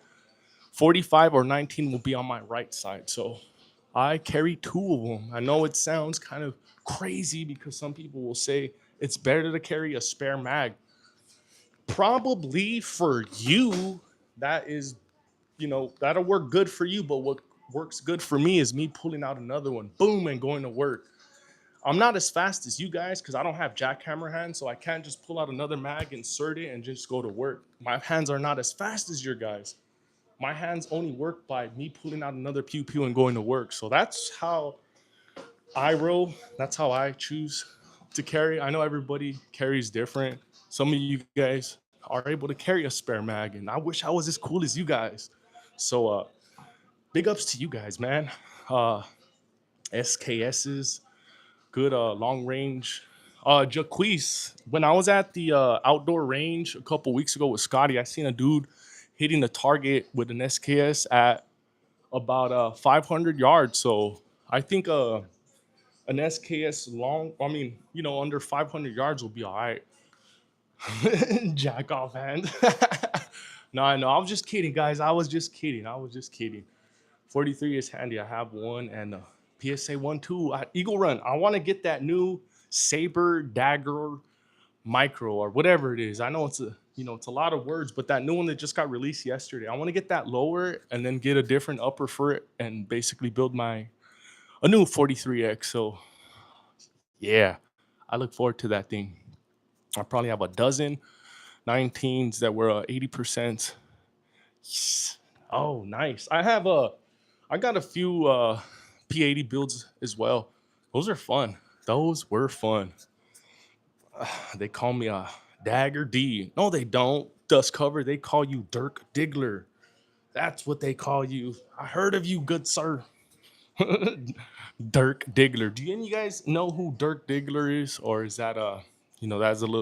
45 or 19 will be on my right side. So I carry two of them. I know it sounds kind of crazy because some people will say it's better to carry a spare mag. Probably for you, that is, that'll work good for you. But what works good for me is me pulling out another one, boom, and going to work. I'm not as fast as you guys because I don't have jackhammer hands, so I can't just pull out another mag, insert it, and just go to work. My hands are not as fast as your guys. My hands only work by me pulling out another pew pew and going to work. So that's how I roll. That's how I choose to carry. I know everybody carries different. Some of you guys are able to carry a spare mag, and I wish I was as cool as you guys. So big ups to you guys, man. SKS's good long range. Jaquez, when I was at the outdoor range a couple weeks ago with Scotty, I seen a dude hitting the target with an SKS at about 500 yards. So I think an SKS long, I mean, under 500 yards will be all right. Jack off hand. No, I know. I was just kidding, guys. I was just kidding. 43 is handy. I have one and PSA 1 too. Eagle Run. I want to get that new Saber Dagger Micro or whatever it is. I know it's a lot of words, but that new one that just got released yesterday. I want to get that lower and then get a different upper for it and basically build a new 43X. So yeah, I look forward to that thing. I probably have a dozen 19s that were 80%. Oh, nice. I got a few P80 builds as well. Those are fun. Those were fun. They call me a Dagger D. No, they don't. Dust cover. They call you Dirk Diggler. That's what they call you. I heard of you, good sir. Dirk Diggler. Do any of you guys know who Dirk Diggler is, or is that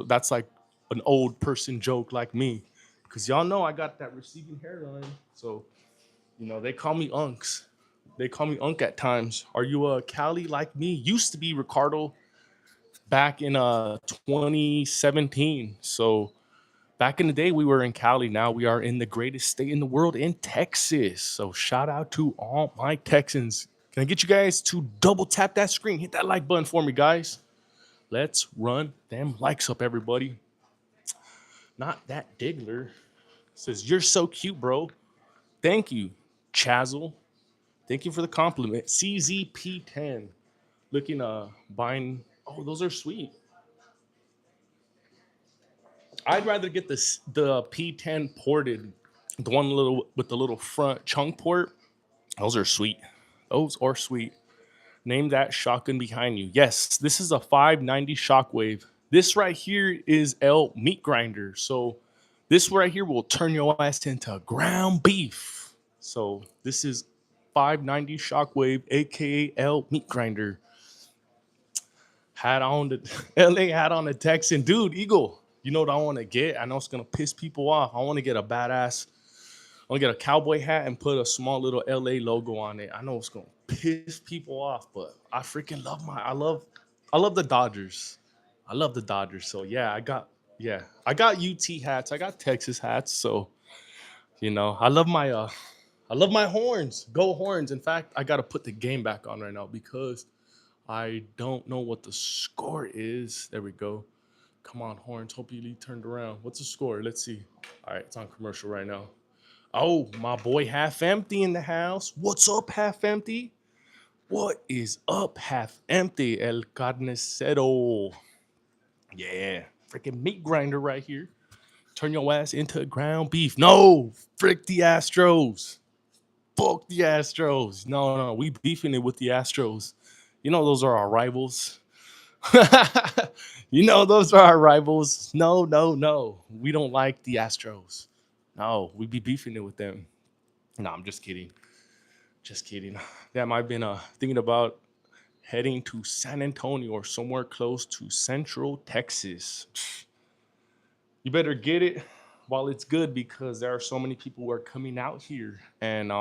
that's like an old person joke like me? Because y'all know I got that receding hairline, so they call me Unks. They call me Unk at times. Are you a Cali like me? Used to be Ricardo back in 2017. So back in the day, we were in Cali. Now we are in the greatest state in the world, in Texas. So shout out to all my Texans. Can I get you guys to double tap that screen? Hit that like button for me, guys. Let's run them likes up, everybody. Not that Diggler. Says, you're so cute, bro. Thank you, Chazzle. Thank you for the compliment. CZP10. Looking, buying. Oh, those are sweet. I'd rather get the P10 ported, the one little with the little front chunk port. Those are sweet. Those are sweet. Name that shotgun behind you. Yes, this is a 590 Shockwave. This right here is L meat grinder. So this right here will turn your ass into ground beef. So this is 590 Shockwave, aka L meat grinder. Hat on the LA hat on the Texan. Dude, Eagle, you know what I want to get? I know it's gonna piss people off. I want to get a badass. I want to get a cowboy hat and put a small little LA logo on it. I know it's gonna piss people off, but I freaking I love the Dodgers. I love the Dodgers. So yeah, I got UT hats. I got Texas hats. So I love my horns. Go horns. In fact, I gotta put the game back on right now because I don't know what the score is. There we go. Come on, horns. Hope you turned around. What's the score? Let's see. All right, it's on commercial right now. Oh, my boy Half Empty in the house. What's up, Half Empty? What is up, Half Empty? El Carnicero. Yeah, freaking meat grinder right here. Turn your ass into ground beef. No, frick the Astros. Fuck the Astros. No, we beefing it with the Astros. You know those are our rivals. Those are our rivals. No. We don't like the Astros. No, we be beefing it with them. No, I'm just kidding. Just kidding. Damn, I've been thinking about heading to San Antonio or somewhere close to Central Texas. You better get it while it's good because there are so many people who are coming out here. And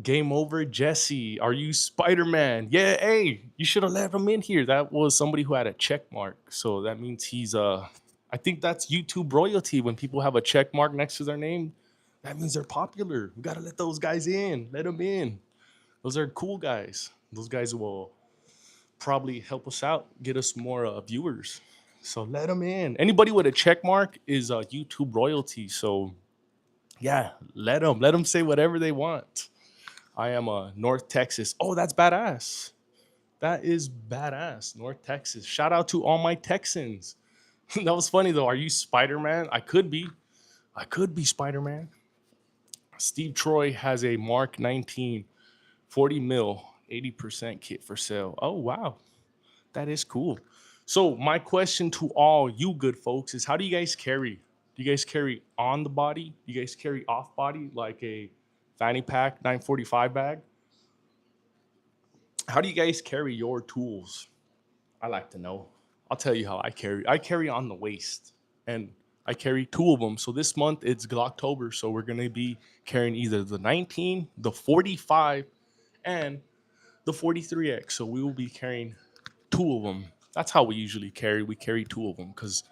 Game over, Jesse. Are you Spider-Man? Yeah, hey, you should have let him in here. That was somebody who had a check mark. So that means he's I think that's YouTube royalty. When people have a check mark next to their name, that means they're popular. We gotta let those guys in. Let them in. Those are cool guys. Those guys will probably help us out, get us more viewers. So let them in. Anybody with a check mark is YouTube royalty. So yeah, let them say whatever they want. I am North Texas. Oh, that's badass. That is badass. North Texas. Shout out to all my Texans. That was funny though. Are you Spider Man? I could be. I could be Spider Man. Steve Troy has a Mark 19 40 mil 80% kit for sale. Oh wow, that is cool. So my question to all you good folks is, how do you guys carry? Do you guys carry on the body? Do you guys carry off body like a fanny pack 945 bag? How do you guys carry your tools? I like to know. I'll tell you how I carry. I carry on the waist, and I carry two of them. So this month it's Glocktober, so we're gonna be carrying either the 19, the 45, and the 43X. So we will be carrying two of them. That's how we usually carry. We carry two of them because,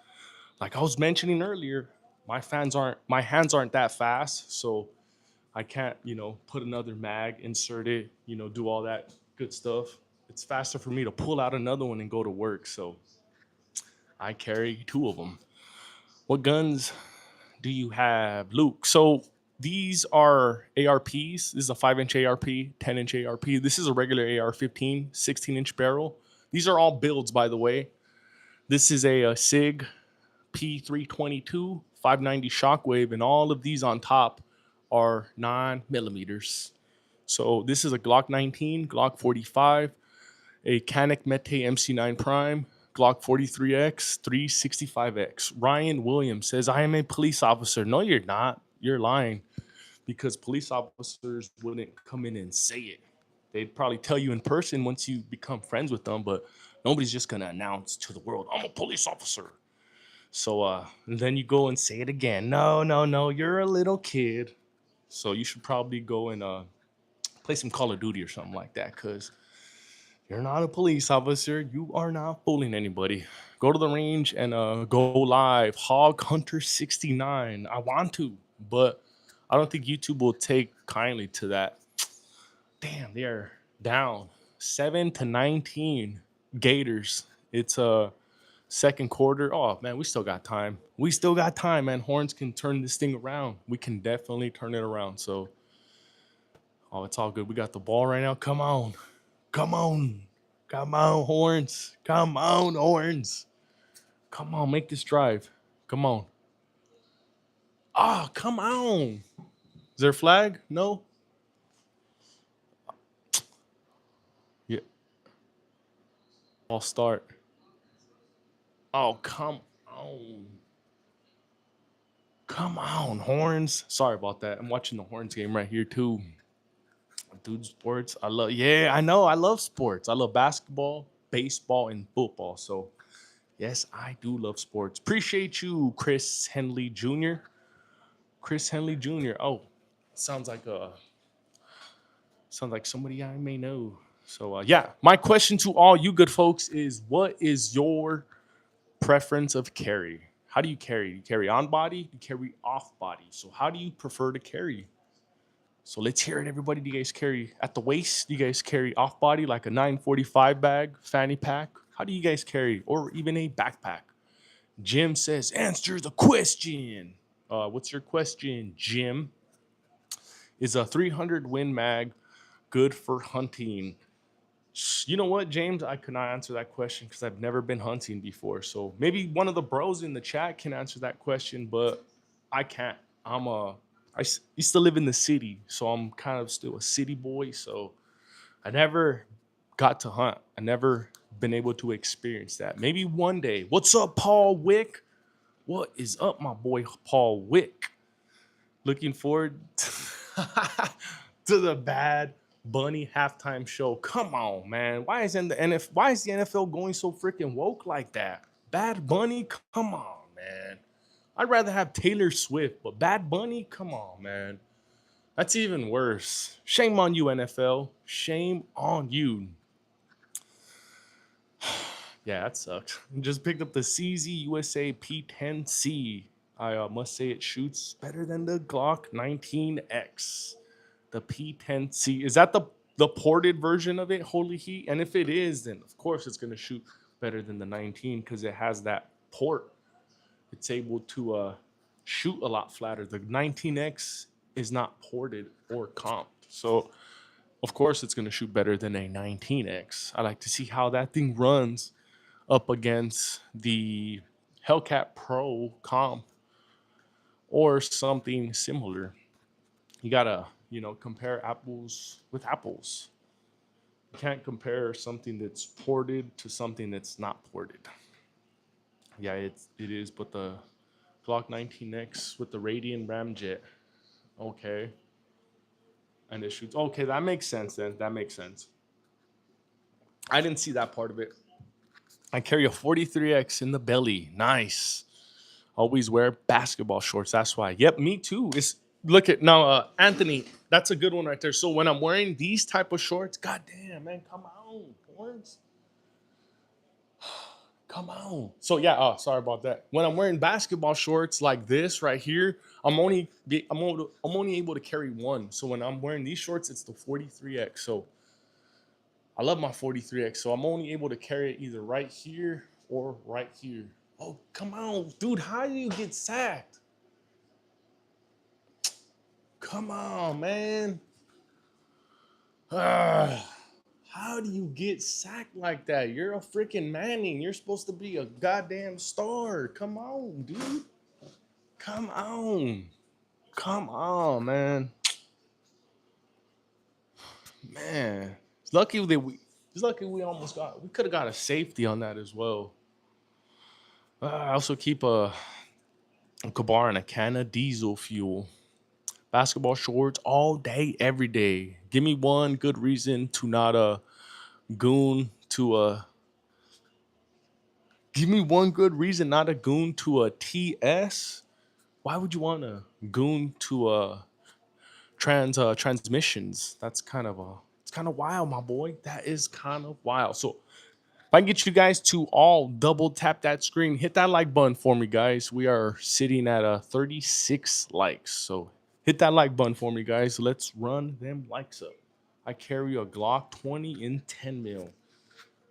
like I was mentioning earlier, my hands aren't that fast, so I can't, put another mag, insert it, do all that good stuff. It's faster for me to pull out another one and go to work. So I carry two of them. What guns do you have, Luke? So these are ARPs. This is a 5-inch ARP, 10-inch ARP. This is a regular AR-15, 16-inch barrel. These are all builds, by the way. This is a SIG P322 590 Shockwave, and all of these on top are 9 millimeters. So this is a Glock 19, Glock 45, a Canik Mete MC9 Prime, Glock 43X, 365X. Ryan Williams says, I am a police officer. No, you're not. You're lying, because police officers wouldn't come in and say it. They'd probably tell you in person once you become friends with them, but nobody's just going to announce to the world, I'm a police officer. So and then you go and say it again. No, no, no, you're a little kid. So you should probably go and play some Call of Duty or something like that, because you're not a police officer. You are not fooling anybody. Go to the range and go live. Hog Hunter 69. I want to, but I don't think YouTube will take kindly to that. Damn, they're down 7-19 Gators. It's a second quarter. Oh man, we still got time. We still got time, man. Horns can turn this thing around. We can definitely turn it around. So, oh, it's all good. We got the ball right now. Come on. Come on. Come on, Horns. Come on, Horns. Come on, make this drive. Come on. Ah, come on. Is there a flag? No? Yeah. I'll start. Oh, come on. Come on, Horns. Sorry about that. I'm watching the Horns game right here, too. Dude, sports. Yeah, I know. I love sports. I love basketball, baseball, and football. So, yes, I do love sports. Appreciate you, Chris Henley Jr. Chris Henley Jr. Oh, sounds like somebody I may know. So, yeah, my question to all you good folks is, what is your preference of carry? How do you carry? Do you carry on body? Do you carry off body? So how do you prefer to carry? So let's hear it, everybody. Do you guys carry at the waist? Do you guys carry off body like a 945 bag, fanny pack? How do you guys carry? Or even a backpack? Jim says, answer the question. What's your question, Jim? Is a 300 Win Mag good for hunting? You know what, James? I could not answer that question because I've never been hunting before. So maybe one of the bros in the chat can answer that question, but I can't. I used to live in the city, so I'm kind of still a city boy. So I never got to hunt. I never been able to experience that. Maybe one day. What's up, Paul Wick? What is up, my boy Paul Wick? Looking forward to the Bad Bunny halftime show. Come on, man. Why is the NFL going so freaking woke like that? Bad Bunny, come on, man. I'd rather have Taylor Swift, but Bad Bunny, come on, man. That's even worse. Shame on you, NFL. Shame on you. Yeah, that sucks. Just picked up the CZ USA P10C. I must say it shoots better than the Glock 19X. The P10C. Is that the ported version of it? Holy heat. And if it is, then of course it's gonna shoot better than the 19 because it has that port. It's able to shoot a lot flatter. The 19X is not ported or comped. So of course it's gonna shoot better than a 19X. I like to see how that thing runs up against the Hellcat Pro comp or something similar. You gotta, compare apples with apples. You can't compare something that's ported to something that's not ported. Yeah, it is, but the Glock 19X with the Radian Ramjet, okay, and it shoots. Okay, that makes sense. Then that makes sense. I didn't see that part of it. I carry a 43X in the belly. Nice. Always wear basketball shorts. That's why. Yep, me too. It's look at now, Anthony. That's a good one right there. So when I'm wearing these type of shorts, goddamn man, come on, points. Come on. So yeah, sorry about that. When I'm wearing basketball shorts like this right here, I'm only able to carry one. So when I'm wearing these shorts, it's the 43X. So I love my 43X. So I'm only able to carry it either right here or right here. Oh, come on, dude. How do you get sacked? Come on, man. How do you get sacked like that? You're a freaking Manning. You're supposed to be a goddamn star. Come on, dude. Come on. Come on, man. Man. It's lucky that we almost we could have got a safety on that as well. I also keep a Kabar and a can of diesel fuel. Basketball shorts all day, every day. Give me one good reason to not goon to a give me one good reason not a goon to a TS. Why would you want to goon to a transmissions? That's kind of it's kind of wild, my boy. That is kind of wild. So if I can get you guys to all double tap that screen, hit that like button for me, guys. We are sitting at 36 likes. So hit that like button for me, guys. Let's run them likes up. I carry a Glock 20 in 10 mil.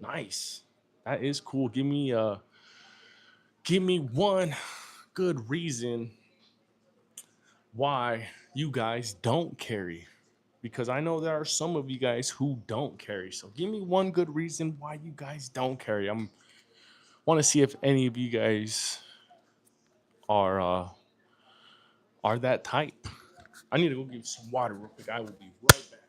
Nice. That is cool. Give me one good reason why you guys don't carry. Because I know there are some of you guys who don't carry. So give me one good reason why you guys don't carry. I want to see if any of you guys are uh are that type. I need to go get some water real quick. I will be right back.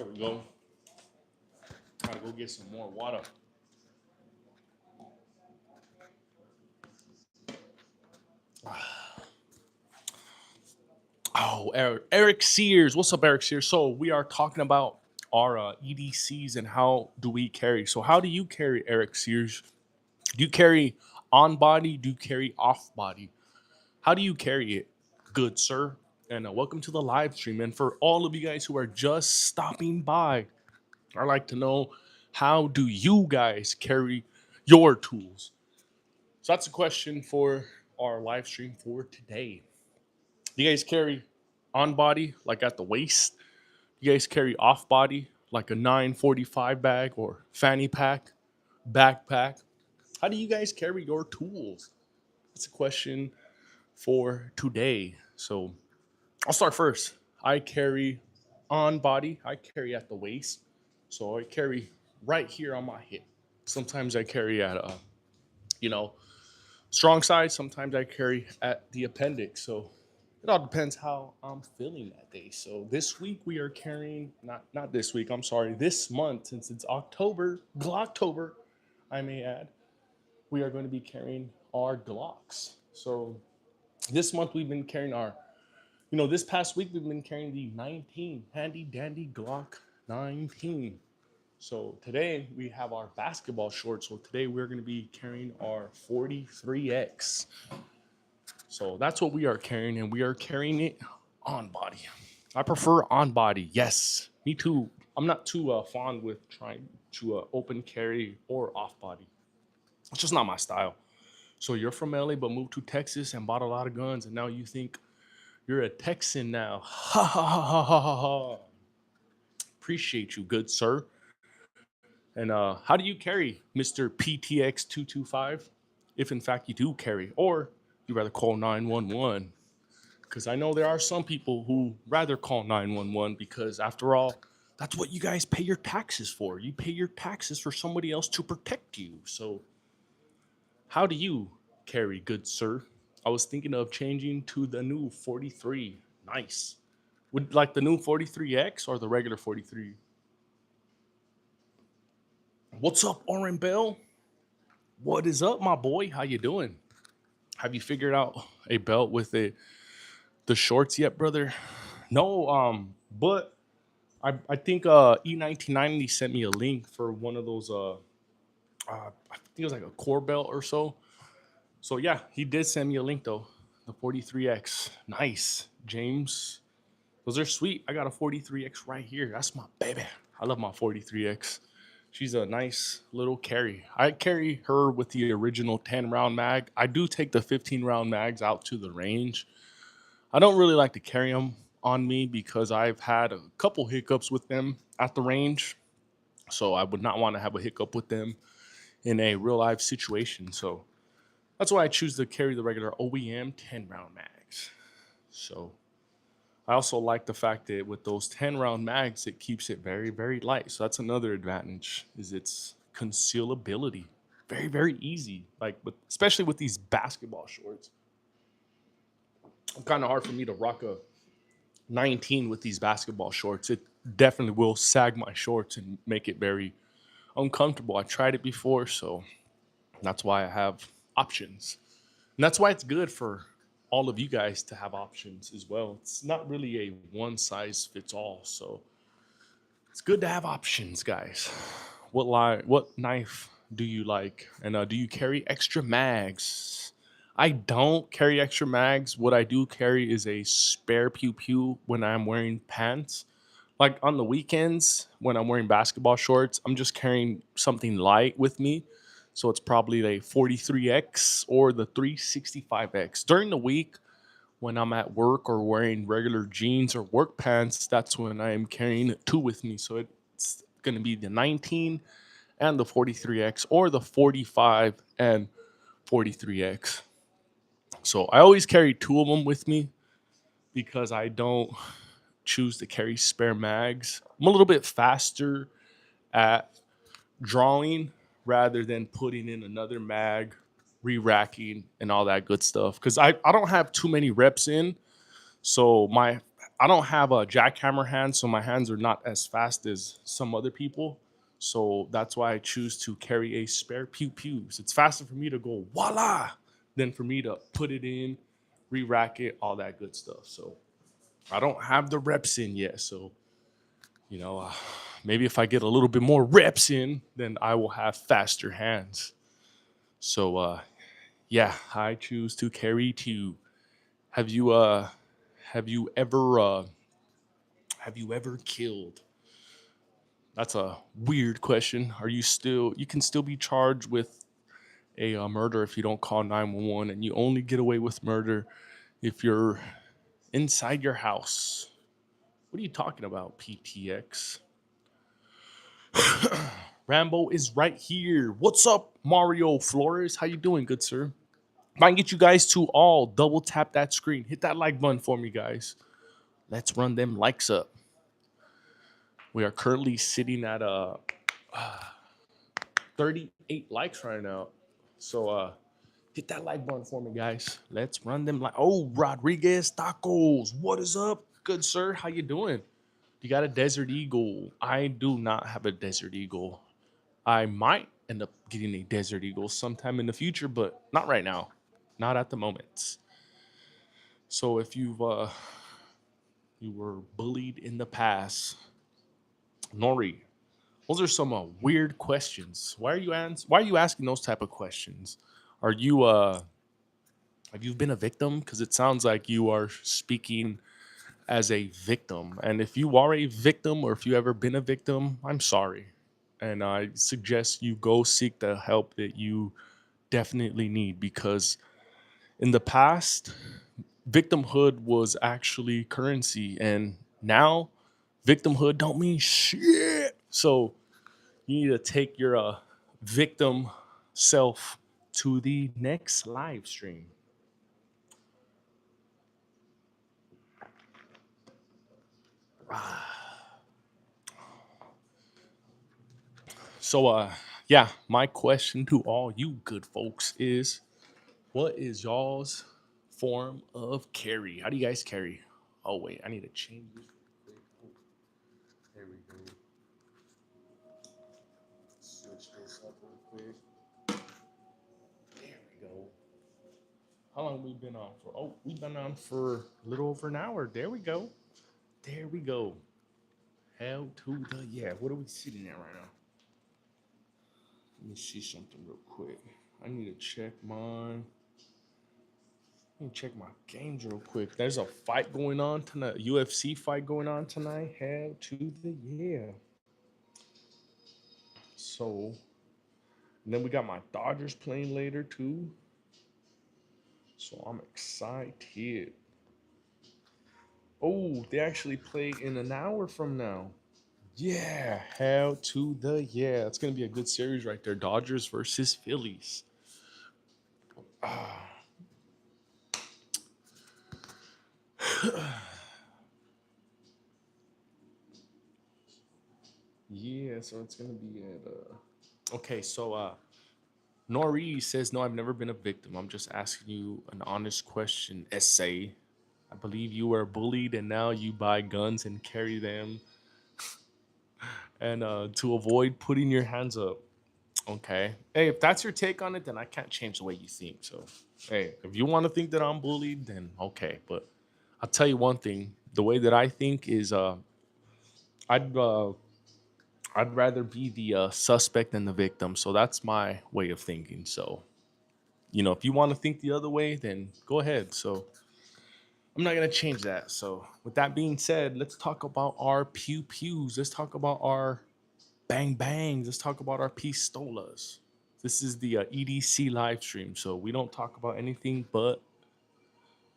There we go. Gotta go get some more water. Oh, Eric Sears. What's up, Eric Sears? So we are talking about our EDCs and how do we carry. So how do you carry, Eric Sears? Do you carry on body? Do you carry off body? How do you carry it, good sir? And welcome to the live stream. And for all of you guys who are just stopping by, I'd like to know, how do you guys carry your tools? So that's a question for our live stream for today. Do you guys carry on body, like at the waist? Do you guys carry off body, like a 945 bag or fanny pack, backpack? How do you guys carry your tools? That's a question for today. So I'll start first. I carry on body, I carry at the waist. So I carry right here on my hip. Sometimes I carry at you know, strong side. Sometimes I carry at the appendix. So it all depends how I'm feeling that day. So this week we are carrying, not this week, I'm sorry, this month, since it's October, Glocktober, I may add, we are going to be carrying our Glocks. So this month we've been carrying our, this past week we've been carrying the 19 handy dandy Glock 19. So today we have our basketball shorts. So today we're going to be carrying our 43X. So that's what we are carrying, and we are carrying it on body. I prefer on body. Yes, me too. I'm not too fond with trying to open carry or off body. It's just not my style. So you're from LA but moved to Texas and bought a lot of guns, and now you think you're a Texan now. Ha ha ha ha ha ha ha. Appreciate you, good sir. And how do you carry, Mr. PTX 225, if in fact you do carry, or you rather call 911? Because I know there are some people who rather call 911 because, after all, that's what you guys pay your taxes for. You pay your taxes for somebody else to protect you. So how do you carry, good sir? I was thinking of changing to the new 43. Nice. Would like the new 43X or the regular 43? What's up, Oren Bell? What is up, my boy? How you doing? Have you figured out a belt with the shorts yet, brother? No, but I think E1990 sent me a link for one of those I think it was like a core belt or so. So yeah, he did send me a link though. The 43X. Nice. James. Those are sweet. I got a 43X right here. That's my baby. I love my 43X. She's a nice little carry. I carry her with the original 10 round mag. I do take the 15 round mags out to the range. I don't really like to carry them on me because I've had a couple hiccups with them at the range. So I would not want to have a hiccup with them in a real life situation. So that's why I choose to carry the regular OEM 10 round mags. So I also like the fact that with those 10 round mags, it keeps it very, very light. So that's another advantage, is its concealability. Very, very easy. Like, especially with these basketball shorts. It's kind of hard for me to rock a 19 with these basketball shorts. It definitely will sag my shorts and make it very uncomfortable. I tried it before, so that's why I have options. And that's why it's good for all of you guys to have options as well. It's not really a one size fits all. So it's good to have options, guys. What knife do you like? And do you carry extra mags? I don't carry extra mags. What I do carry is a spare pew pew when I'm wearing pants. Like on the weekends when I'm wearing basketball shorts, I'm just carrying something light with me. So it's probably the 43X or the 365X. During the week, when I'm at work or wearing regular jeans or work pants, that's when I am carrying two with me. So it's going to be the 19 and the 43X, or the 45 and 43X. So I always carry two of them with me because I don't choose to carry spare mags. I'm a little bit faster at drawing rather than putting in another mag, re-racking, and all that good stuff. Because I don't have too many reps in. So I don't have a jackhammer hand, so my hands are not as fast as some other people. So that's why I choose to carry a spare pew pews. It's faster for me to go voila than for me to put it in, re-rack it, all that good stuff. So I don't have the reps in yet. So you know, maybe if I get a little bit more reps in, then I will have faster hands. So yeah, I choose to carry two. Have you uh have you ever killed? That's a weird question. Are you still you can still be charged with a murder if you don't call 911, and you only get away with murder if you're inside your house. What are you talking about, PTX? Rambo is right here. What's up, Mario Flores? How you doing, good sir? If I can get you guys to all double tap that screen, hit that like button for me, guys. Let's run them likes up. We are currently sitting at 38 likes right now. So hit that like button for me, guys. Let's run them like. Oh, Rodriguez Tacos. What is up, good sir? How you doing? You got a Desert Eagle. I do not have a Desert Eagle. I might end up getting a Desert Eagle sometime in the future, but not right now. Not at the moment. So if you were bullied in the past, Nori, those are some weird questions. Why are you asking those type of questions? Are you have you been a victim? Because it sounds like you are speaking as a victim. And if you are a victim or if you ever been a victim, I'm sorry. And I suggest you go seek the help that you definitely need, because in the past, victimhood was actually currency, and now victimhood don't mean shit. So you need to take your victim self to the next live stream. So yeah, my question to all you good folks is, what is y'all's form of carry? How do you guys carry? Oh wait, I need to change this. There we go. Switch this up real quick. There we go. How long have we been on for? Oh, we've been on for a little over an hour. There we go. There we go. Hell to the yeah. What are we sitting at right now? Let me see something real quick. I need to check mine. Let me check my games real quick. There's a fight going on tonight. UFC fight going on tonight. Hell to the yeah. So, and then we got my Dodgers playing later too. So I'm excited. Oh, they actually play in an hour from now. Yeah, hell to the yeah. It's gonna be a good series right there. Dodgers versus Phillies. Ah. Yeah, so it's gonna be at okay, so Nori says, no, I've never been a victim. I'm just asking you an honest question, essay. I believe you were bullied and now you buy guns and carry them and to avoid putting your hands up. Okay. Hey, if that's your take on it, then I can't change the way you think. So, hey, if you want to think that I'm bullied, then okay. But I'll tell you one thing: the way that I think is, I'd I'd rather be the suspect than the victim. So that's my way of thinking. So, if you want to think the other way, then go ahead. So I'm not gonna change that. So with that being said, let's talk about our pew pews. Let's talk about our bang bangs. Let's talk about our pistolas. This is the EDC live stream, so we don't talk about anything but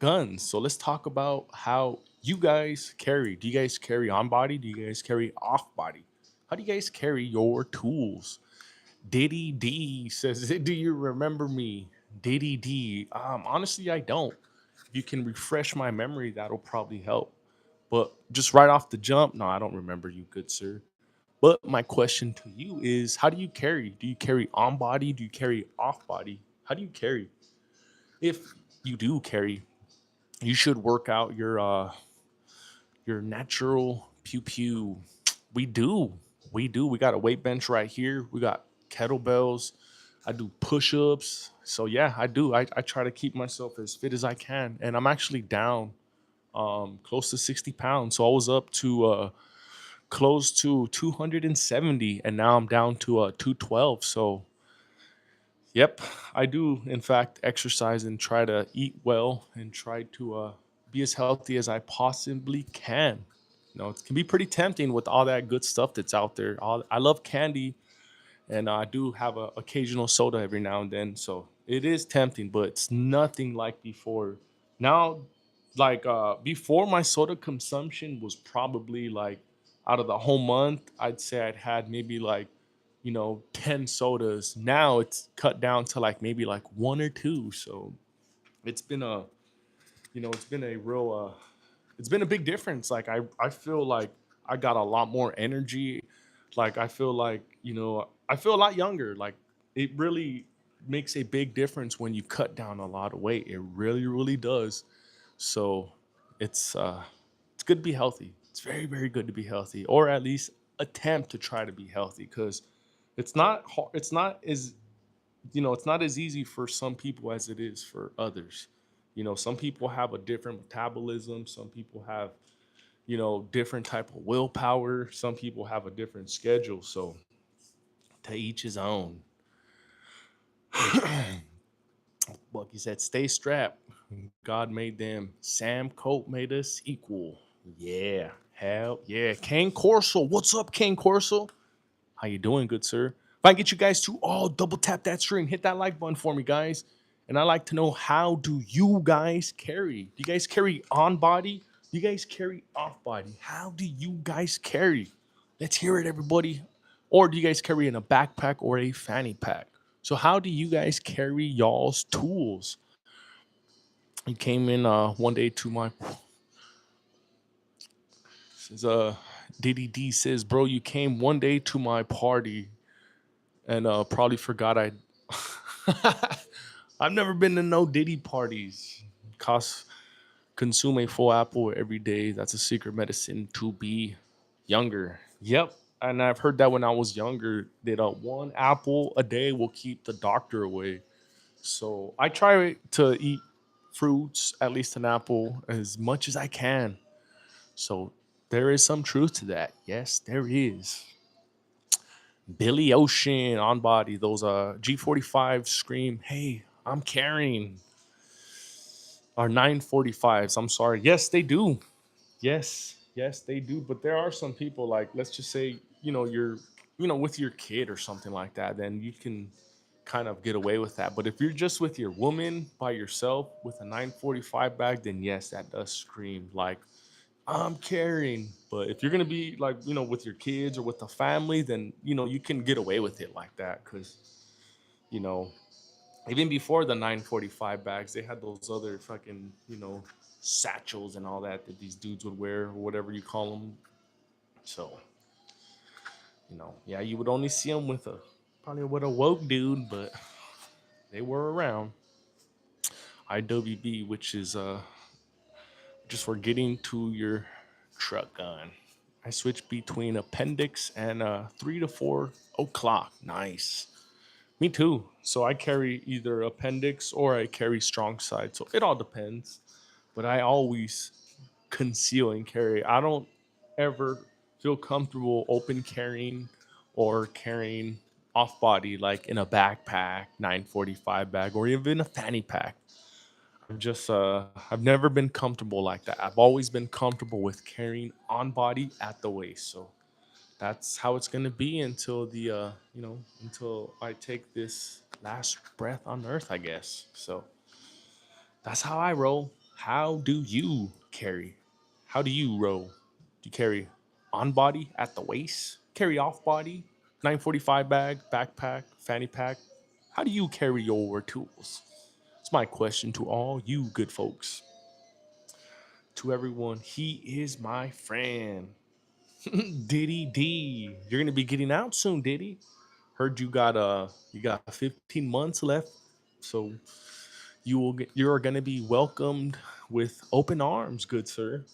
guns. So let's talk about how you guys carry. Do you guys carry on body? Do you guys carry off body? How do you guys carry your tools? Diddy D says, do you remember me? Diddy D. Honestly, I don't. If you can refresh my memory, that'll probably help. But just right off the jump, no, I don't remember you, good sir. But my question to you is, how do you carry? Do you carry on body? Do you carry off body? How do you carry? If you do carry, you should work out your your natural pew pew. We do. We do. We got a weight bench right here. We got kettlebells. I do push ups. So, yeah, I do. I try to keep myself as fit as I can. And I'm actually down close to 60 pounds. So, I was up to close to 270, and now I'm down to 212. So, yep, I do, in fact, exercise and try to eat well and try to be as healthy as I possibly can. It can be pretty tempting with all that good stuff that's out there. I love candy, and I do have a occasional soda every now and then. So it is tempting, but it's nothing like before. Now, like before, my soda consumption was probably like out of the whole month, I'd say I'd had maybe like 10 sodas. Now it's cut down to like maybe like one or two. So it's been a it's been a real it's been a big difference. Like I feel like I got a lot more energy. Like I feel like, I feel a lot younger. Like it really makes a big difference when you cut down a lot of weight. It really, really does. So it's it's good to be healthy. It's very, very good to be healthy, or at least attempt to try to be healthy, because it's not as it's not as easy for some people as it is for others. Some people have a different metabolism. Some people have different type of willpower. Some people have a different schedule. So to each his own. Bucky said, "Stay strapped. God made them. Sam Cope made us equal." Yeah, hell yeah. Kane Corso, what's up, Kane Corso? How you doing, good sir? If I can get you guys to all double tap that stream, hit that like button for me, guys. And I like to know, how do you guys carry? Do you guys carry on body? Do you guys carry off body? How do you guys carry? Let's hear it, everybody. Or do you guys carry in a backpack or a fanny pack? So how do you guys carry y'all's tools? You came in one day to my says Diddy D says, bro, you came one day to my party and probably forgot I. I've never been to no Diddy parties. Cost consume a full apple every day. That's a secret medicine to be younger. Yep, and I've heard that when I was younger, that one apple a day will keep the doctor away. So I try to eat fruits, at least an apple, as much as I can. So there is some truth to that. Yes, there is. Billy Ocean on body. Those G45 scream, "Hey, I'm carrying." Our 945s. I'm sorry. Yes, they do. Yes, they do. But there are some people, like, let's just say, you're with your kid or something like that, then you can kind of get away with that. But if you're just with your woman by yourself with a 945 bag, then yes, that does scream like, I'm carrying. But if you're gonna be like, with your kids or with the family, then you can get away with it like that, because you know, even before the 945 bags, they had those other fucking satchels and all that these dudes would wear, or whatever you call them. So yeah, you would only see them with a probably with a woke dude, but they were around. IWB, which is just for getting to your truck gun. I switch between appendix and 3 to 4 o'clock. Nice. Me too. So I carry either appendix or I carry strong side. So it all depends. But I always conceal and carry. I don't ever feel comfortable open carrying or carrying off body like in a backpack, 945 bag, or even a fanny pack. I've never been comfortable like that. I've always been comfortable with carrying on body at the waist. So that's how it's gonna be until until I take this last breath on earth, I guess. So that's how I roll. How do you carry? How do you roll? Do you carry on body at the waist? Carry off body? 945 bag, backpack, fanny pack? How do you carry your tools? It's my question to all you good folks. To everyone, he is my friend. Diddy D. You're gonna be getting out soon, Diddy. Heard you got 15 months left. So you are gonna be welcomed with open arms, good sir.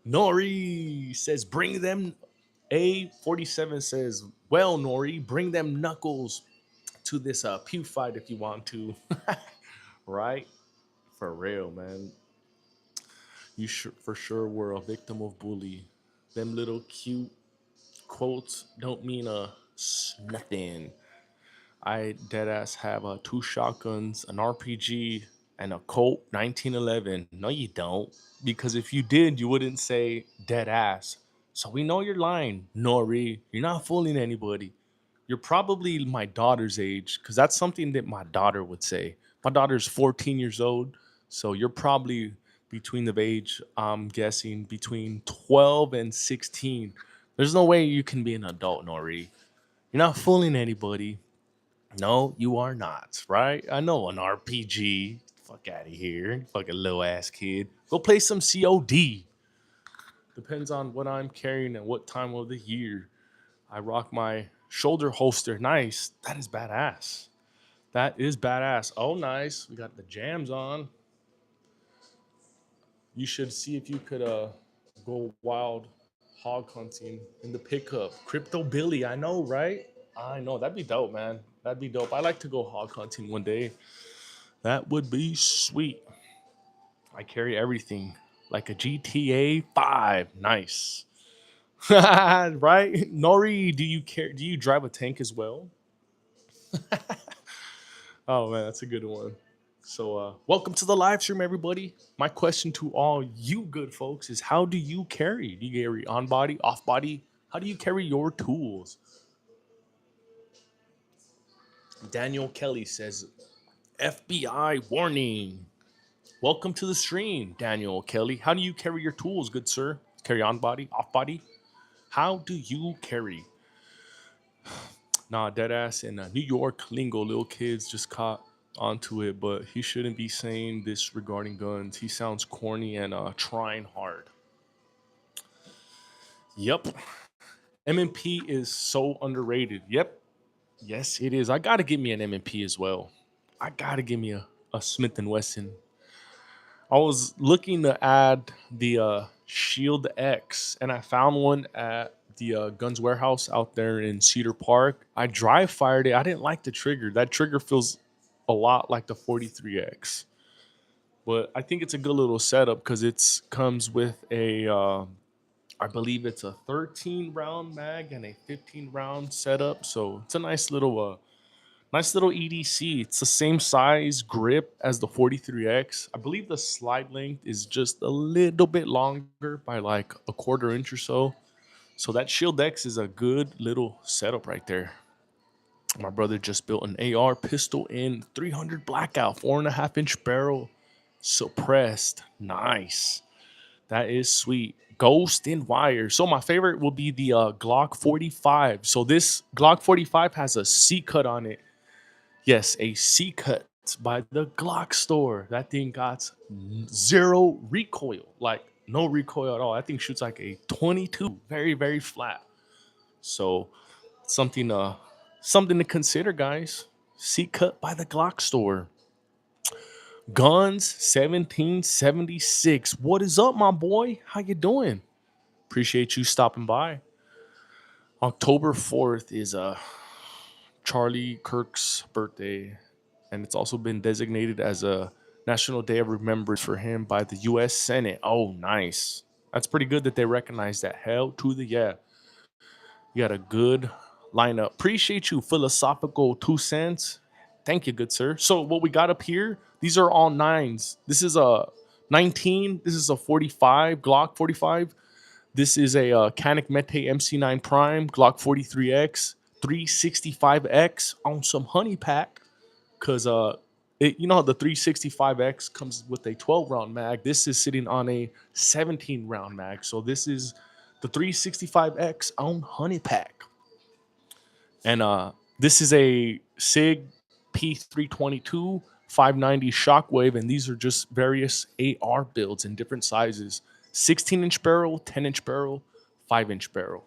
Nori says, bring them. A47 says, well, Nori, bring them knuckles to this pew fight if you want to. Right? For real, man. For sure were a victim of bully. Them little cute quotes don't mean nothing. I deadass have two shotguns, an RPG, and a Colt 1911. No, you don't. Because if you did, you wouldn't say deadass. So we know you're lying, Nori. You're not fooling anybody. You're probably my daughter's age, because that's something that my daughter would say. My daughter's 14 years old, so you're probably between the age, I'm guessing, between 12 and 16. There's no way you can be an adult, Nori. You're not fooling anybody. No, you are not, right? I know an RPG. Fuck out of here. Fucking little ass kid. Go play some COD. Depends on what I'm carrying and what time of the year. I rock my shoulder holster. Nice. That is badass. That is badass. Oh, nice. We got the jams on. You should see if you could go wild hog hunting in the pickup. Crypto Billy, I know, right? I know. That'd be dope, man. That'd be dope. I like to go hog hunting one day. That would be sweet. I carry everything like a GTA 5. Nice. Right? Nori, do you drive a tank as well? Oh man, that's a good one. So welcome to the live stream, everybody. My question to all you good folks is, how do you carry? Do you carry on body, off body? How do you carry your tools? Daniel Kelly says, FBI warning. Welcome to the stream, Daniel Kelly. How do you carry your tools, good sir? Carry on body, off body? How do you carry? Nah, dead ass in New York lingo, little kids just caught onto it, but he shouldn't be saying this regarding guns. He sounds corny and trying hard. Yep. M&P is so underrated. Yep. Yes, it is. I gotta give me an M&P as well. I gotta give me a Smith and Wesson. I was looking to add the Shield X, and I found one at the Guns Warehouse out there in Cedar Park. I dry fired it. I didn't like the trigger. That trigger feels a lot like the 43X, but I think it's a good little setup because it's comes with a, I believe it's a 13 round mag and a 15 round setup. So it's a nice little EDC. It's the same size grip as the 43X. I believe the slide length is just a little bit longer by like a quarter inch or so. So that Shield X is a good little setup right there. My brother just built an AR pistol in 300 blackout, 4.5 inch barrel, suppressed. Nice. That is sweet. Ghost in wire. So my favorite will be the Glock 45. So this Glock 45 has a C cut on it. Yes, a C cut by the Glock store. That thing got zero recoil, like no recoil at all. That thing shoots like a 22, very very flat. So something something to consider, guys. C cut by the Glock store. Guns 1776. What is up, my boy? How you doing? Appreciate you stopping by. October 4th is Charlie Kirk's birthday, and it's also been designated as a National Day of Remembrance for him by the U.S. Senate. Oh, nice. That's pretty good that they recognize that. Hell to the yeah. You got a good lineup. Appreciate you, philosophical 2 cents. Thank you, good sir. So what we got up here, these are all nines. This is a 19. This is a 45, Glock 45. This is a Canik Mete MC9 Prime, Glock 43X, 365X on some honey pack. Because you know how the 365X comes with a 12 round mag. This is sitting on a 17 round mag. So this is the 365X on honey pack. And this is a SIG P322 590 Shockwave, and these are just various AR builds in different sizes: 16-inch barrel, 10-inch barrel, 5-inch barrel.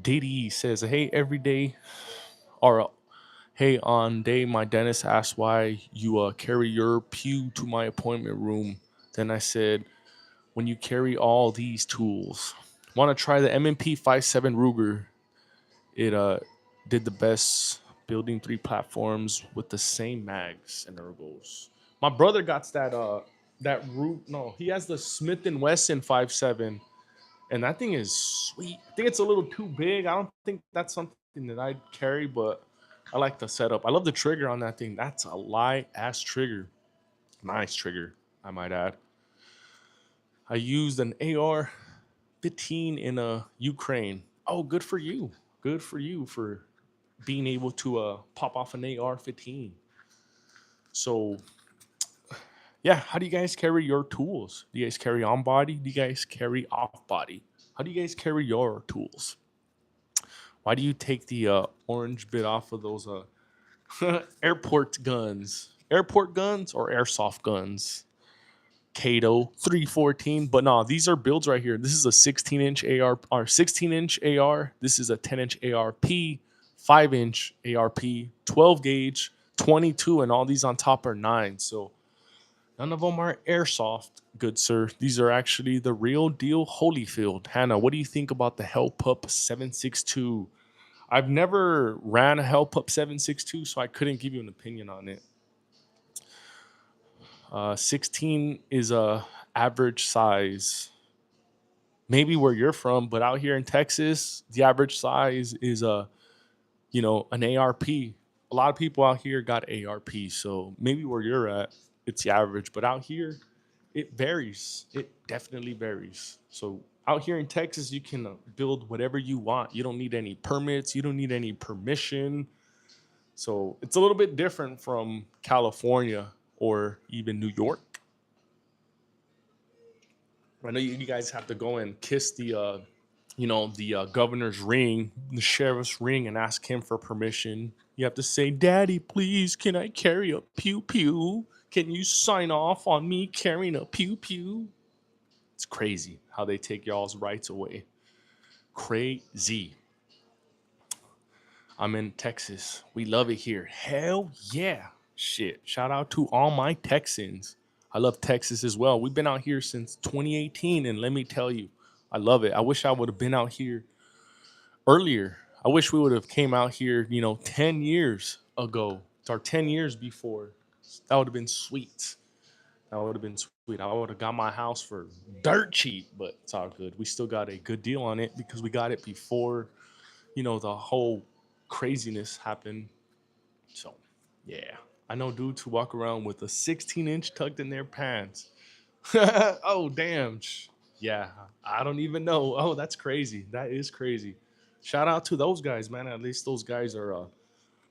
Diddy says, "Hey, every day, or hey, on day, my dentist asked why you carry your pew to my appointment room.
Then I said, when you carry all these tools, want to try the M&P 57 Ruger. It did the best building three platforms with the same mags and ergos. My brother got that root. No, he has the Smith and Wesson 57, and that thing is sweet. I think it's a little too big. I don't think that's something that I'd carry, but I like the setup. I love the trigger on that thing. That's a light ass trigger. Nice trigger, I might add. I used an AR 15 in Ukraine. Oh, good for you. Good for you for being able to pop off an AR 15. So, yeah, how do you guys carry your tools? Do you guys carry on body? Do you guys carry off body? How do you guys carry your tools? Why do you take the orange bit off of those airport guns? Airport guns or airsoft guns? Kato 314. But no, these are builds right here. This is a 16-inch AR or 16-inch AR. This is a 10-inch ARP, 5-inch ARP, 12 gauge, 22, and all these on top are 9. So none of them are airsoft, good sir. These are actually the real deal Holyfield. Hannah, what do you think about the Hellpup 762? I've never ran a Hellpup 762, so I couldn't give you an opinion on it. 16 is a average size. Maybe where you're from, but out here in Texas, the average size is an ARP. A lot of people out here got ARP, so maybe where you're at, it's the average. But out here, it varies. It definitely varies. So out here in Texas, you can build whatever you want. You don't need any permits. You don't need any permission. So it's a little bit different from California or even New York. I know you guys have to go and kiss the governor's ring, the sheriff's ring, and ask him for permission. You have to say, "Daddy, please, can I carry a pew pew? Can you sign off on me carrying a pew pew?" It's crazy how they take y'all's rights away. Crazy. I'm in Texas. We love it here. Hell yeah. Shit. Shout out to all my Texans. I love Texas as well. We've been out here since 2018, and let me tell you, I love it. I wish I would have been out here earlier. I wish we would have came out here, 10 years ago or 10 years before. That would have been sweet. That would have been sweet. I would have got my house for dirt cheap, but it's all good. We still got a good deal on it because we got it before, the whole craziness happened. So, yeah. I know dudes who walk around with a 16-inch tucked in their pants. Oh, damn. Yeah, I don't even know. Oh, that's crazy. That is crazy. Shout out to those guys, man. At least those guys are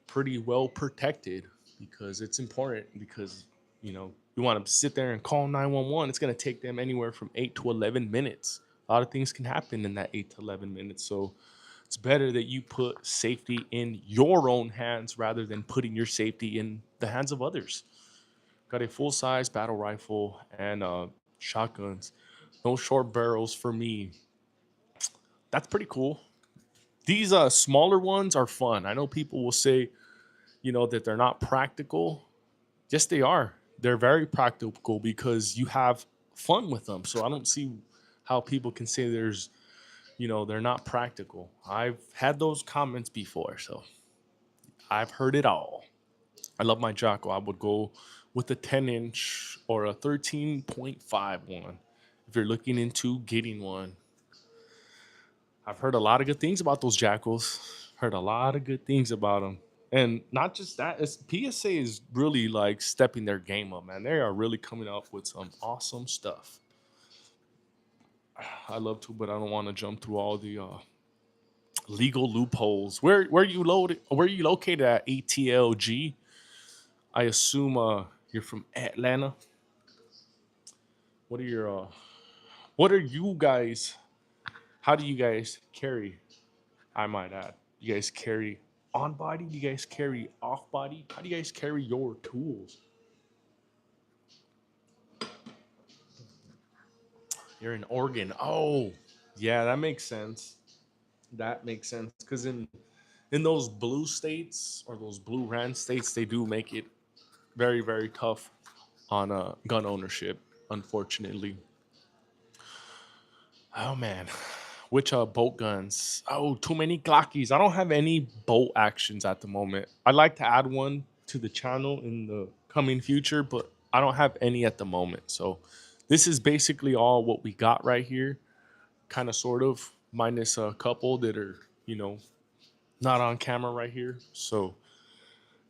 pretty well protected because it's important because, you want to sit there and call 911. It's going to take them anywhere from 8 to 11 minutes. A lot of things can happen in that 8 to 11 minutes. So it's better that you put safety in your own hands rather than putting your safety in the hands of others. Got a full size battle rifle and shotguns. No short barrels for me. That's pretty cool. These smaller ones are fun. I know people will say, that they're not practical. Yes, they are. They're very practical because you have fun with them. So I don't see how people can say they're not practical. I've had those comments before, so I've heard it all. I love my Jocko. I would go with a 10-inch or a 13.5 one if you're looking into getting one. I've heard a lot of good things about those Jackals. Heard a lot of good things about them. And not just that, PSA is really like stepping their game up, man. They are really coming up with some awesome stuff. I love to, but I don't want to jump through all the legal loopholes. Where you located at ATLG? I assume you're from Atlanta. What are your what are you guys? How do you guys carry? I might add. You guys carry on body? Do you guys carry off body? How do you guys carry your tools? You're in Oregon. Oh, yeah, that makes sense. That makes sense because in those blue states or those blue ran states, they do make it very very tough on gun ownership. unfortunately. Oh man. Which bolt guns? Oh, too many Glockies. I don't have any bolt actions at the moment. I'd like to add one to the channel in the coming future, but I don't have any at the moment. So this is basically all what we got right here. Kind of sort of minus a couple that are, not on camera right here. So,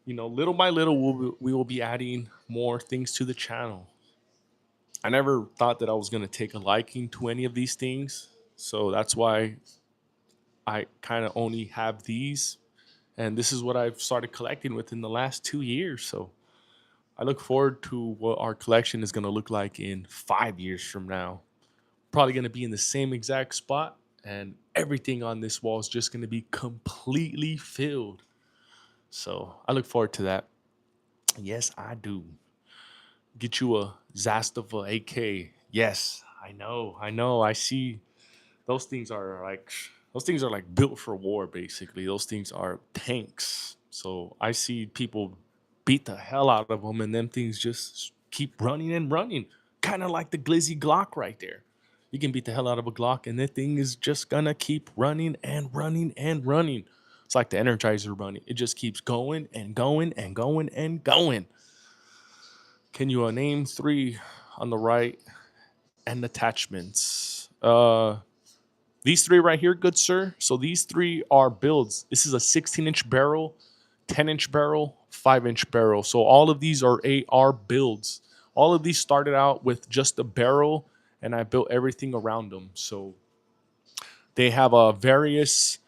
little by little we will be adding more things to the channel. I never thought that I was going to take a liking to any of these things. So that's why I kind of only have these. And this is what I've started collecting within the last 2 years. So I look forward to what our collection is going to look like in 5 years from now. Probably going to be in the same exact spot. And everything on this wall is just going to be completely filled. So I look forward to that. Yes, I do. Get you a Zastava AK. Yes, I know. I know. I see those things are like built for war basically. Those things are tanks. So I see people beat the hell out of them and them things just keep running and running. Kind of like the Glizzy Glock right there. You can beat the hell out of a Glock and that thing is just gonna keep running and running and running. It's like the Energizer running. It just keeps going and going and going and going. Can you name three on the right and attachments? These three right here, good sir. So these three are builds. This is a 16-inch barrel, 10-inch barrel, 5-inch barrel. So all of these are AR builds. All of these started out with just a barrel, and I built everything around them. So they have various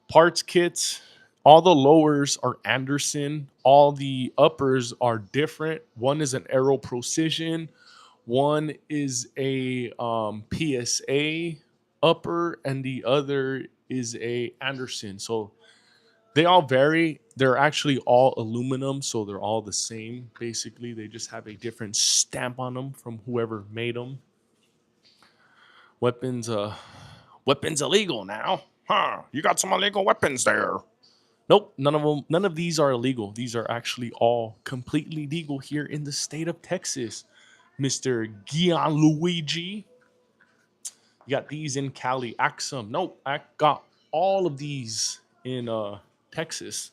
parts kits. All the lowers are Anderson. All the uppers are different. One is an Aero Precision. One is a PSA upper, and the other is a Anderson. So they all vary. They're actually all aluminum, so they're all the same. Basically, they just have a different stamp on them from whoever made them. Weapons, weapons illegal now, huh? You got some illegal weapons there. Nope, none of them. None of these are illegal. These are actually all completely legal here in the state of Texas. Mr. Gianluigi, you got these in Cali. Axum. Nope, I got all of these in Texas.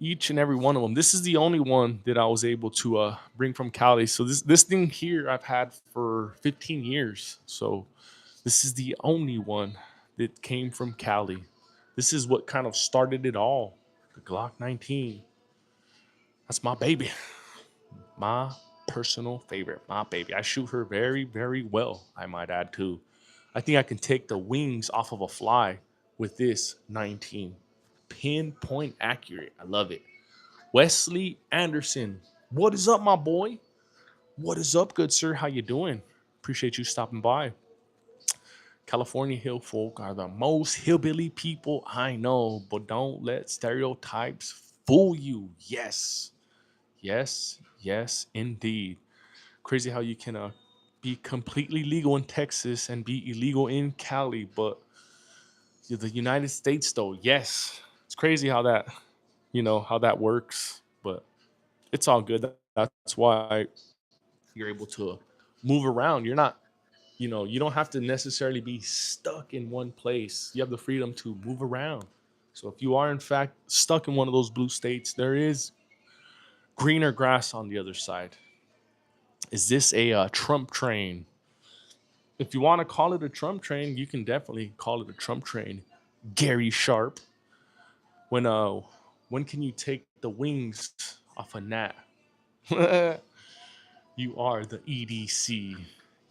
Each and every one of them. This is the only one that I was able to bring from Cali. So this thing here I've had for 15 years. So this is the only one that came from Cali. This is what kind of started it all. The Glock 19. That's my baby. My personal favorite. My baby. I shoot her very, very well, I might add too. I think I can take the wings off of a fly with this 19. Pinpoint accurate. I love it. Wesley Anderson. What is up, my boy? What is up, good sir? How you doing? Appreciate you stopping by. California hill folk are the most hillbilly people I know, but don't let stereotypes fool you. Yes. Yes. Yes, indeed. Crazy how you can be completely legal in Texas and be illegal in Cali, but the United States, though, yes. It's crazy how that works, but it's all good. That's why you're able to move around. You don't have to necessarily be stuck in one place. You have the freedom to move around. So if you are in fact stuck in one of those blue states, there is greener grass on the other side. Is this a Trump train? If you want to call it a Trump train, you can definitely call it a Trump train. Gary Sharp. When when can you take the wings off a gnat? You are the EDC.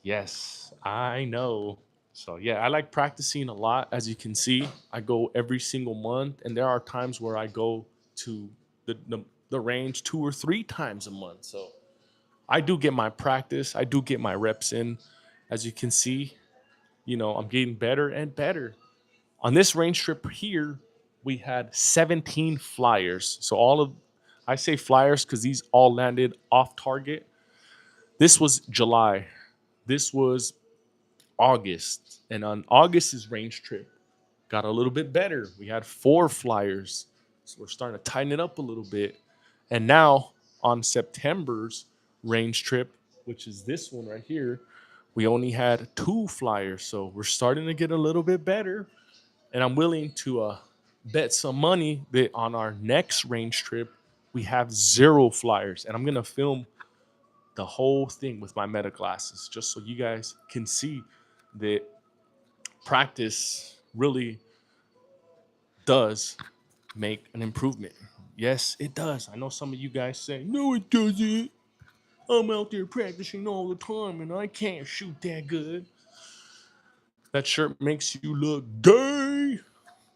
Yes, I know. So yeah, I like practicing a lot. As you can see, I go every single month, and there are times where I go to the range 2 or 3 times a month. So I do get my practice. I do get my reps in. As you can see, I'm getting better and better. On this range trip here, we had 17 flyers. So I say flyers because these all landed off target. This was July. This was August. And on August's range trip, got a little bit better. We had 4 flyers. So we're starting to tighten it up a little bit. And now on September's range trip, which is this one right here, we only had 2 flyers. So we're starting to get a little bit better. And I'm willing to bet some money that on our next range trip, we have 0 flyers. And I'm going to film the whole thing with my meta glasses just so you guys can see that practice really does make an improvement. Yes, it does. I know some of you guys say, no, it doesn't. I'm out there practicing all the time and I can't shoot that good. That shirt makes you look gay.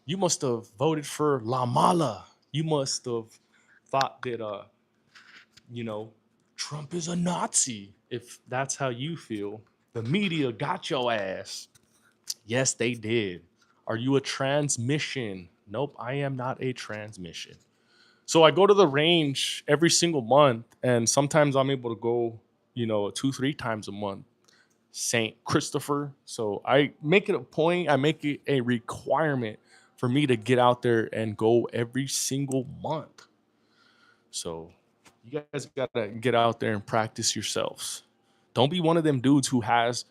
You must have voted for La Mala. You must have thought that, you know, Trump is a Nazi. If that's how you feel, the media got your ass. Yes, they did. Are you a transmission? Nope, I am not a transmission. So I go to the range every single month, and sometimes I'm able to go, 2, 3 times a month. Saint Christopher. So I make it a point, I make it a requirement for me to get out there and go every single month. So you guys gotta get out there and practice yourselves. Don't be one of them dudes who has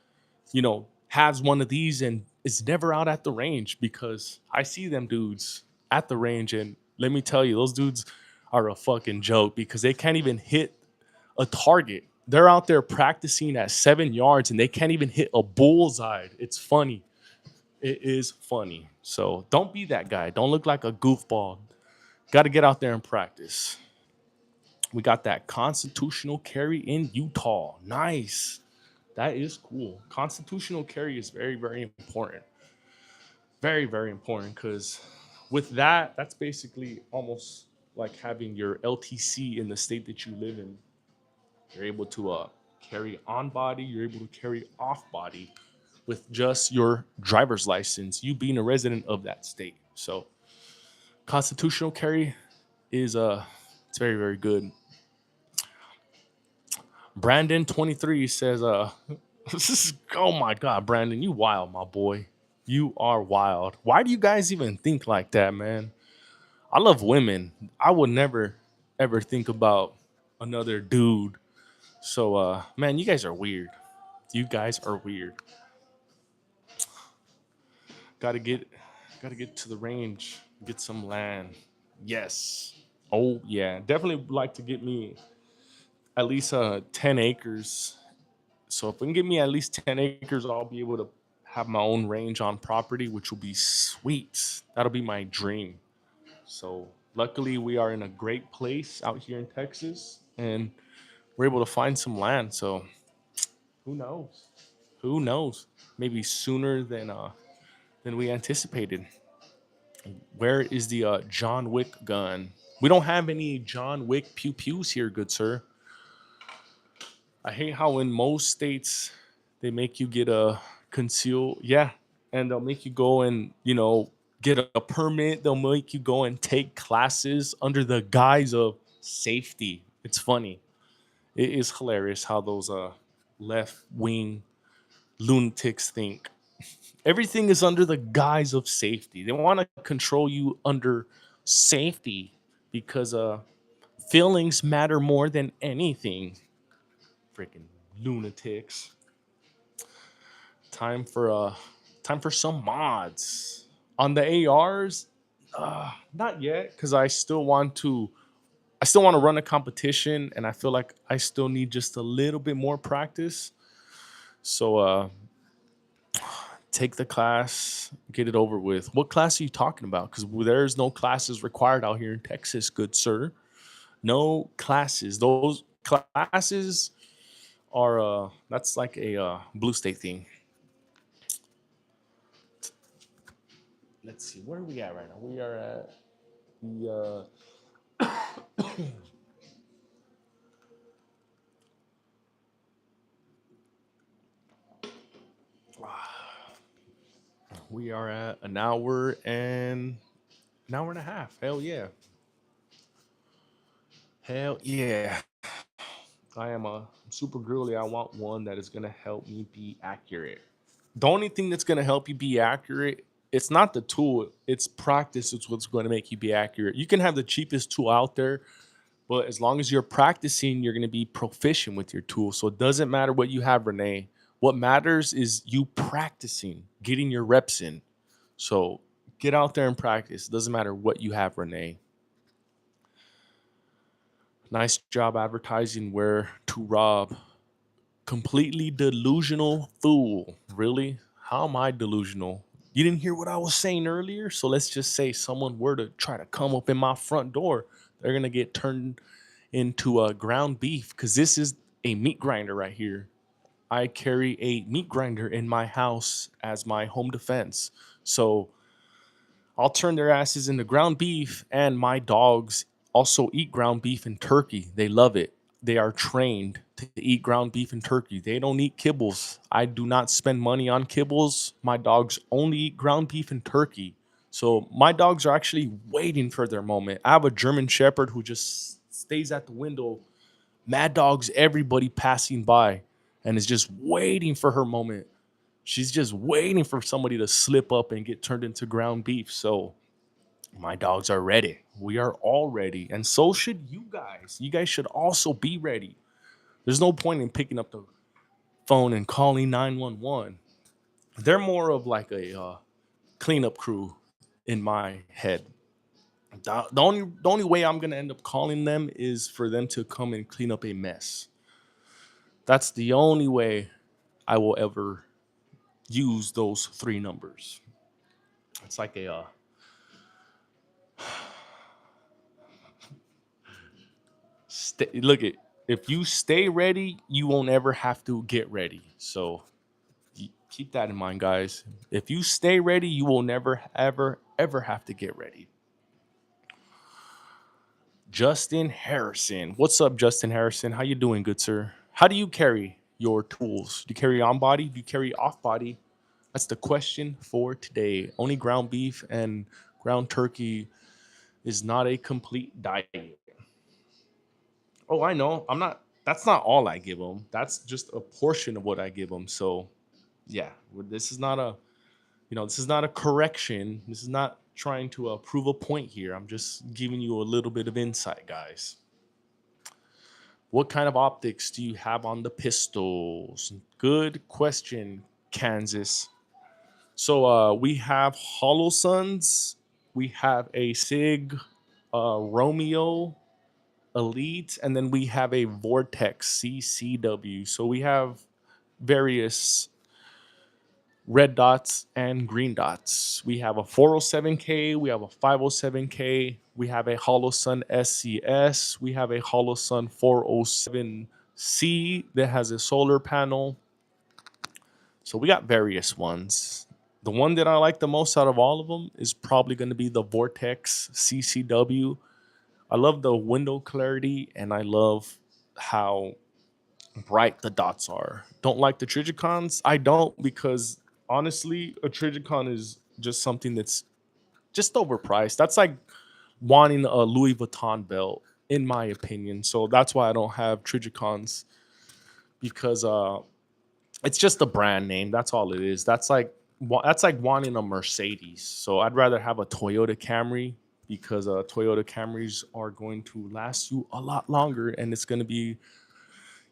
one of these and is never out at the range, because I see them dudes at the range, and let me tell you, those dudes are a fucking joke because they can't even hit a target. They're out there practicing at 7 yards and they can't even hit a bullseye. It's funny. It is funny. So don't be that guy. Don't look like a goofball. Got to get out there and practice. We got that constitutional carry in Utah. Nice. That is cool. Constitutional carry is very, very important. Very, very important, because with that, that's basically almost like having your LTC in the state that you live in. You're able to carry on body, you're able to carry off body with just your driver's license, you being a resident of that state. So constitutional carry is it's very, very good. Brandon 23 says this is, oh my god, Brandon, you wild, my boy. You are wild. Why do you guys even think like that, man? I love women. I would never ever think about another dude. So man, you guys are weird. You guys are weird. Gotta get to the range, get some land. Yes. Oh yeah. Definitely would like to get me at least 10 acres. So if we can get me at least 10 acres, I'll be able to have my own range on property, which will be sweet. That'll be my dream. So luckily we are in a great place out here in Texas, and we're able to find some land. So who knows? Who knows? Maybe sooner than we anticipated. Where is the John Wick gun? We don't have any John Wick pew pews here, good sir. I hate how in most states they make you get a conceal, yeah, and they'll make you go and get a permit. They'll make you go and take classes under the guise of safety. It's funny. It is hilarious how those left wing lunatics think. Everything is under the guise of safety. They want to control you under safety because feelings matter more than anything. Freaking lunatics. Time for some mods on the ARs. Not yet, because I still want to run a competition, and I feel like I still need just a little bit more practice. So take the class, get it over with. What class are you talking about? Because there's no classes required out here in Texas, good sir. No classes. Those classes are that's like a blue state thing. Let's see, where are we at right now? We are at the we are at an hour and a half. Hell yeah. Hell yeah. I am super girly. I want one that is gonna help me be accurate. The only thing that's gonna help you be accurate, it's not the tool, it's practice. It's what's going to make you be accurate. You can have the cheapest tool out there, But as long as you're practicing, you're going to be proficient with your tool. So it doesn't matter what you have, Renee. What matters is you practicing, getting your reps in. So get out there and practice. It doesn't matter what you have, Renee. Nice job advertising where to rob. Completely delusional fool. Really? How am I delusional? You didn't hear what I was saying earlier? So let's just say someone were to try to come up in my front door. They're going to get turned into a ground beef because this is a meat grinder right here. I carry a meat grinder in my house as my home defense. So I'll turn their asses into ground beef, and my dogs also eat ground beef and turkey. They love it. They are trained to eat ground beef and turkey. They don't eat kibbles. I do not spend money on kibbles. My dogs only eat ground beef and turkey. So my dogs are actually waiting for their moment. I have a German Shepherd who just stays at the window, mad dogs everybody passing by, and is just waiting for her moment. She's just waiting for somebody to slip up and get turned into ground beef. So my dogs are ready. We are all ready. And so should you guys. You guys should also be ready. There's no point in picking up the phone and calling 911. They're more of like a cleanup crew in my head. The only way I'm going to end up calling them is for them to come and clean up a mess. That's the only way I will ever use those three numbers. It's like a look it. If you stay ready, you won't ever have to get ready. So keep that in mind, guys. If you stay ready, you will never, ever have to get ready. Justin Harrison, what's up, Justin Harrison? How you doing, good sir? How do you carry your tools? Do you carry on body? Do you carry off body? That's the question for today. Only ground beef and ground turkey is not a complete diet. Oh, I know. I'm not. That's not all I give them. That's just a portion of what I give them. So, yeah, this is not a, this is not a correction. This is not trying to prove a point here. I'm just giving you a little bit of insight, guys. What kind of optics do you have on the pistols? Good question, Kansas. So we have Hollow Suns. We have a Sig Romeo Elite, and then we have a Vortex CCW. So we have various red dots and green dots. We have a 407K, we have a 507K, we have a Holosun SCS, we have a Holosun 407C that has a solar panel. So we got various ones. The one that I like the most out of all of them is probably going to be the Vortex CCW. I love the window clarity, and I love how bright the dots are. Don't like the Trigicons? I don't, because honestly, a Trigicon is just something that's just overpriced. That's like wanting a Louis Vuitton belt, in my opinion. So that's why I don't have Trigicons, because it's just a brand name. That's all it is. That's like wanting a Mercedes. So I'd rather have a Toyota Camry, because Toyota Camrys are going to last you a lot longer, and it's going to be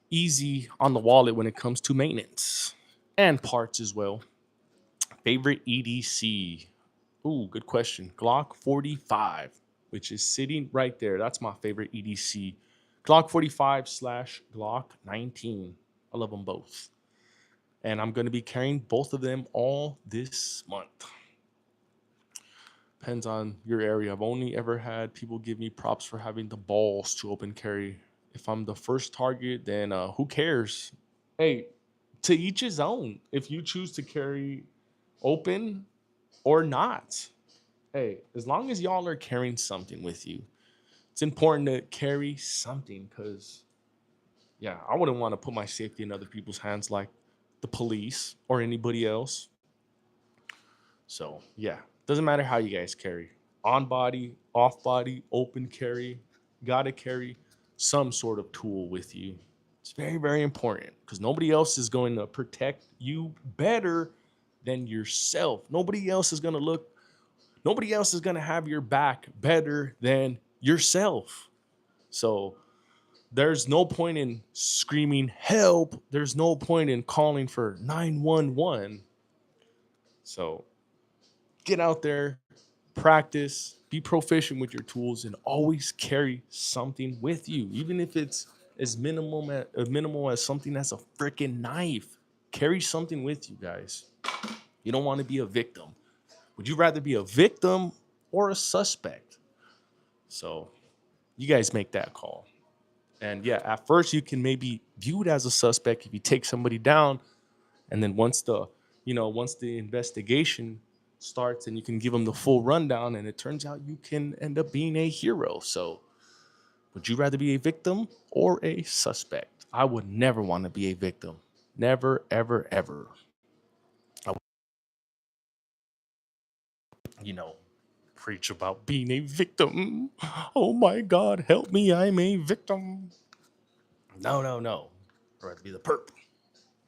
easy on the wallet when it comes to maintenance and parts as well. Favorite EDC? Ooh, good question. Glock 45, which is sitting right there. That's my favorite EDC. Glock 45 / Glock 19. I love them both. And I'm going to be carrying both of them all this month. Depends on your area. I've only ever had people give me props for having the balls to open carry. If I'm the first target, then who cares? Hey, to each his own. If you choose to carry open or not, hey, as long as y'all are carrying something with you, it's important to carry something, because, yeah, I wouldn't want to put my safety in other people's hands, like the police or anybody else. So, yeah, doesn't matter how you guys carry. On body, off body, open carry, gotta carry some sort of tool with you. It's very, very important, because nobody else is going to protect you better than yourself. Nobody else is going to have your back better than yourself. So there's no point in screaming help. There's no point in calling for 911. So get out there, practice, be proficient with your tools, and always carry something with you, even if it's as minimal as something that's a freaking knife. Carry something with you, guys. You don't want to be a victim. Would you rather be a victim or a suspect? So you guys make that call. And yeah, at first you can maybe view it as a suspect if you take somebody down, and then once the investigation starts and you can give them the full rundown, and it turns out you can end up being a hero. So would you rather be a victim or a suspect? I would never want to be a victim. Never, ever, ever. I would, you know, preach about being a victim. Oh my God, help me, I'm a victim. No, no, no. I'd rather be the perp.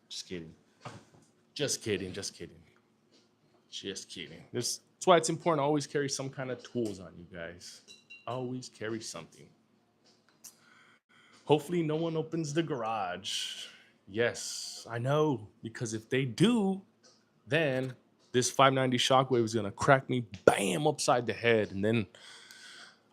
Just kidding. Just kidding. Just kidding. Just kidding. That's why it's important to always carry some kind of tools on you guys. Always carry something. Hopefully, no one opens the garage. Yes, I know. Because if they do, then this 590 shockwave is going to crack me bam upside the head. And then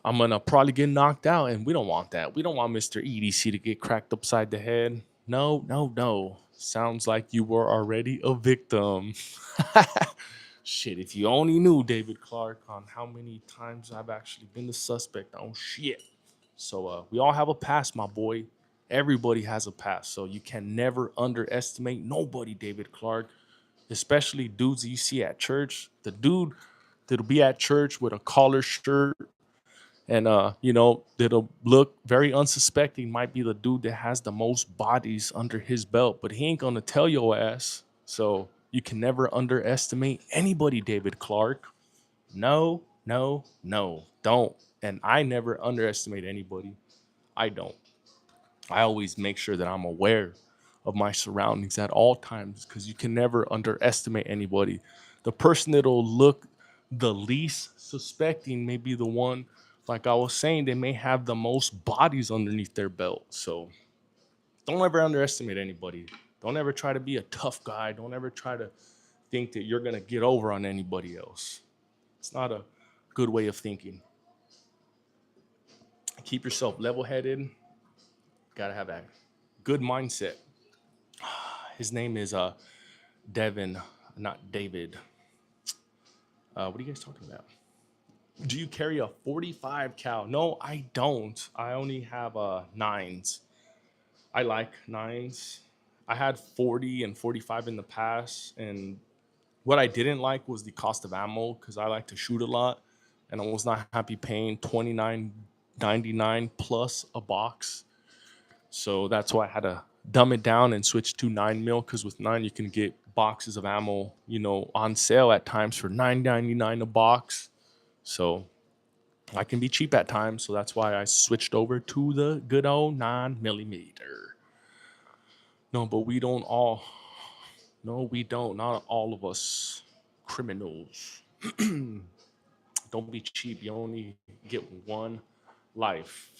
I'm going to probably get knocked out. And we don't want that. We don't want Mr. EDC to get cracked upside the head. No, no, no. Sounds like you were already a victim. Shit, if you only knew, David Clark, on how many times I've actually been the suspect on shit. So we all have a past, my boy. Everybody has a past. So you can never underestimate nobody, David Clark, especially dudes that you see at church. The dude that'll be at church with a collar shirt and that'll look very unsuspecting might be the dude that has the most bodies under his belt, but he ain't gonna tell your ass. So you can never underestimate anybody, David Clark. No, no, no, don't. And I never underestimate anybody. I don't. I always make sure that I'm aware of my surroundings at all times, because you can never underestimate anybody. The person that'll look the least suspecting may be the one, like I was saying, they may have the most bodies underneath their belt. So don't ever underestimate anybody. Don't ever try to be a tough guy. Don't ever try to think that you're going to get over on anybody else. It's not a good way of thinking. Keep yourself level headed. Got to have that good mindset. His name is Devin, not David. What are you guys talking about? Do you carry a 45 cal? No, I don't. I only have nines. I like nines. I had 40 and 45 in the past, and what I didn't like was the cost of ammo, because I like to shoot a lot, and I was not happy paying $29.99 plus a box. So that's why I had to dumb it down and switch to 9 mil, because with 9 you can get boxes of ammo, on sale at times for $9.99 a box. So I can be cheap at times. So that's why I switched over to the good old 9 millimeter. No, but we don't all. No, we don't. Not all of us criminals. Don't be cheap. You only get one life.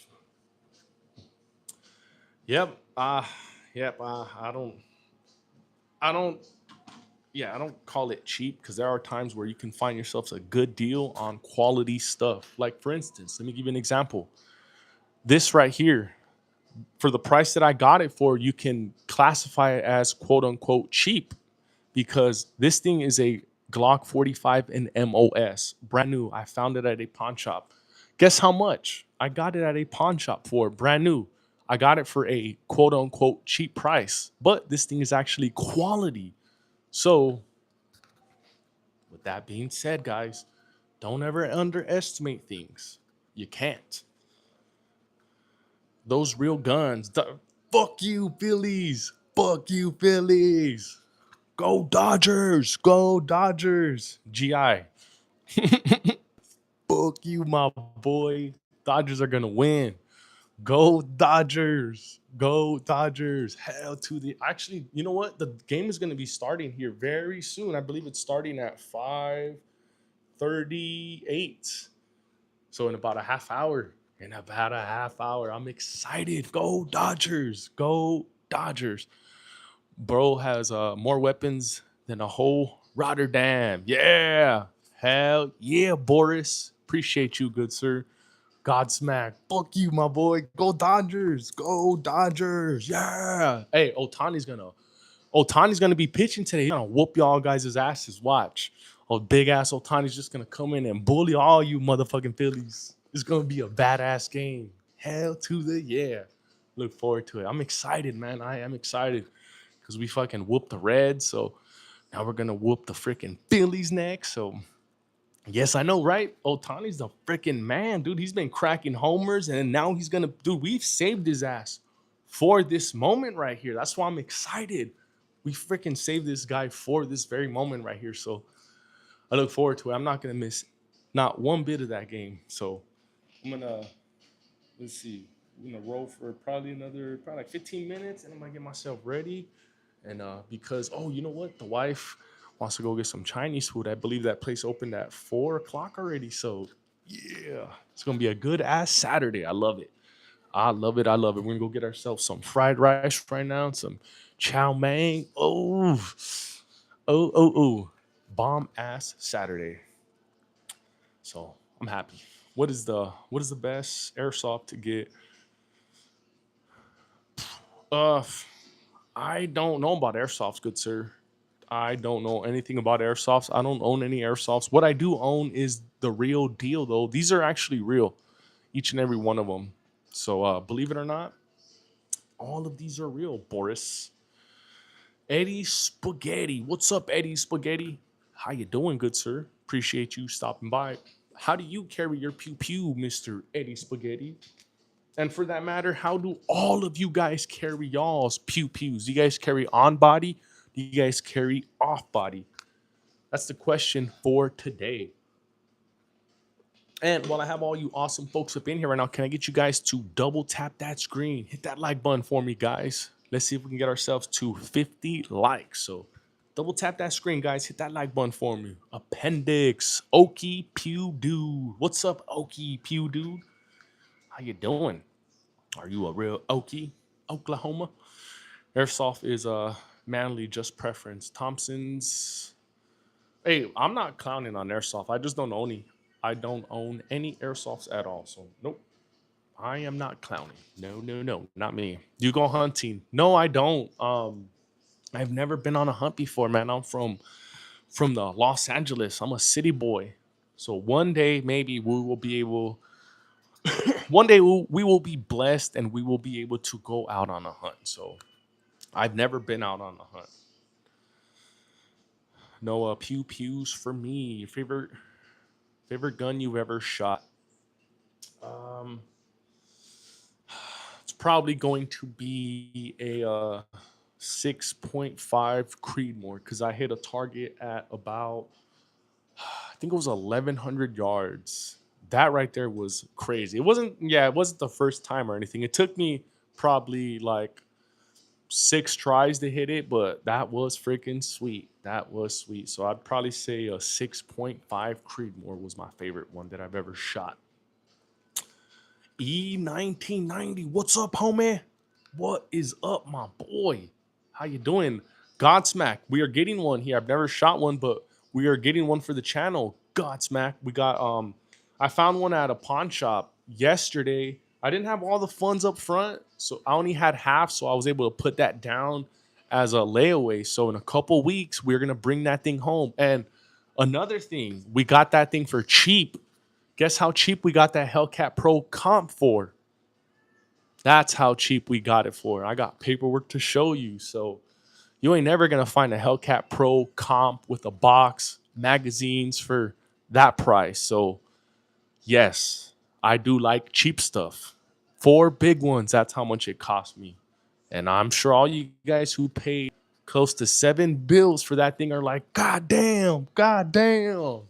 Yep. Yep. I don't. Yeah, I don't call it cheap, because there are times where you can find yourself a good deal on quality stuff. Like, for instance, let me give you an example. This right here, for the price that I got it for, you can classify it as quote unquote cheap, because this thing is a Glock 45 in MOS, brand new. I found it at a pawn shop. Guess how much I got it at a pawn shop for? Brand new. I got it for a quote unquote cheap price, but this thing is actually quality. So, with that being said, guys, don't ever underestimate things. You can't. Those real guns. Fuck you, Phillies. Fuck you, Phillies. Go Dodgers. Go Dodgers. GI. Fuck you, my boy. Dodgers are going to win. Go Dodgers. Go Dodgers. Hell to the. Actually, you know what? The game is going to be starting here very soon. I believe it's starting at 5:38. So in about a half hour. in about a half hour. I'm excited. Go Dodgers. Go Dodgers. Bro has more weapons than a whole Rotterdam. Yeah. Hell yeah, Boris. Appreciate you, good sir. Godsmack. Fuck you, my boy. Go Dodgers. Go Dodgers. Yeah. Hey, Otani's gonna be pitching today. He's gonna whoop y'all guys' asses. Watch. Oh, big ass Otani's just gonna come in and bully all you motherfucking Phillies. It's gonna be a badass game. Hell to the yeah. Look forward to it. I'm excited, man. I am excited because we fucking whooped the Reds. So now we're gonna whoop the freaking Phillies next. So yes, I know, right? Otani's the freaking man, dude. He's been cracking homers, and now he's gonna, dude. We've saved his ass for this moment right here. That's why I'm excited. We freaking saved this guy for this very moment right here. So I look forward to it. I'm not gonna miss not one bit of that game. So I'm gonna let's see. I'm gonna roll for probably like 15 minutes, and I'm gonna get myself ready. And because you know what, the wife wants to go get some Chinese food. I believe that place opened at 4 o'clock already. So yeah, it's gonna be a good ass Saturday. I love it. I love it. I love it. We're gonna go get ourselves some fried rice right now, some chow mein. Oh. Bomb ass Saturday. So I'm happy. What is the best airsoft to get? Uh I don't know about airsofts, good sir. I don't know anything about airsofts. I don't own any airsofts. What I do own is the real deal, though. These are actually real, each and every one of them. So believe it or not, all of these are real. Boris, Eddie Spaghetti. What's up, Eddie Spaghetti? How you doing, good sir? Appreciate you stopping by. How do you carry your pew pew, Mister Eddie Spaghetti? And for that matter, how do all of you guys carry y'all's pew pews? Do you guys carry on body? Do you guys carry off body? That's the question for today. And while I have all you awesome folks up in here right now, can I get you guys to double tap that screen? Hit that like button for me, guys. Let's see if we can get ourselves to 50 likes. So double tap that screen, guys. Hit that like button for me. Appendix, Okie Pew Dude. What's up, Okie Pew Dude? How you doing? Are you a real Okie, Oklahoma? Airsoft is a manly just preference. Thompson's. Hey, I'm not clowning on airsoft. I just don't own any. I don't own any airsofts at all. So nope, I am not clowning. No, not me. Do you go hunting? No, I don't. I've never been on a hunt before, man. I'm from the Los Angeles. I'm a city boy. So one day maybe we will be able. One day we will be blessed and we will be able to go out on a hunt. So I've never been out on a hunt. No pew pews for me. Favorite gun you've ever shot? Um, it's probably going to be a 6.5 Creedmoor because I hit a target at about I think it was 1,100 yards. That right there was crazy. It wasn't the first time or anything. It took me probably like 6 tries to hit it, but that was freaking sweet. That was sweet. So I'd probably say a 6.5 Creedmoor was my favorite one that I've ever shot. E1990, what's up, homie? What is up, my boy? How you doing? Godsmack, we are getting one here. I've never shot one, but we are getting one for the channel. Godsmack, we got I found one at a pawn shop yesterday. I didn't have all the funds up front, so I only had half, so I was able to put that down as a layaway. So in a couple weeks, we're gonna bring that thing home. And another thing, we got that thing for cheap. Guess how cheap we got that Hellcat Pro comp for? That's how cheap we got it for. I got paperwork to show you. So you ain't never gonna find a Hellcat Pro comp with a box, magazines for that price. So yes, I do like cheap stuff. 4 big ones, that's how much it cost me. And I'm sure all you guys who paid close to 7 bills for that thing are like, God damn, God damn.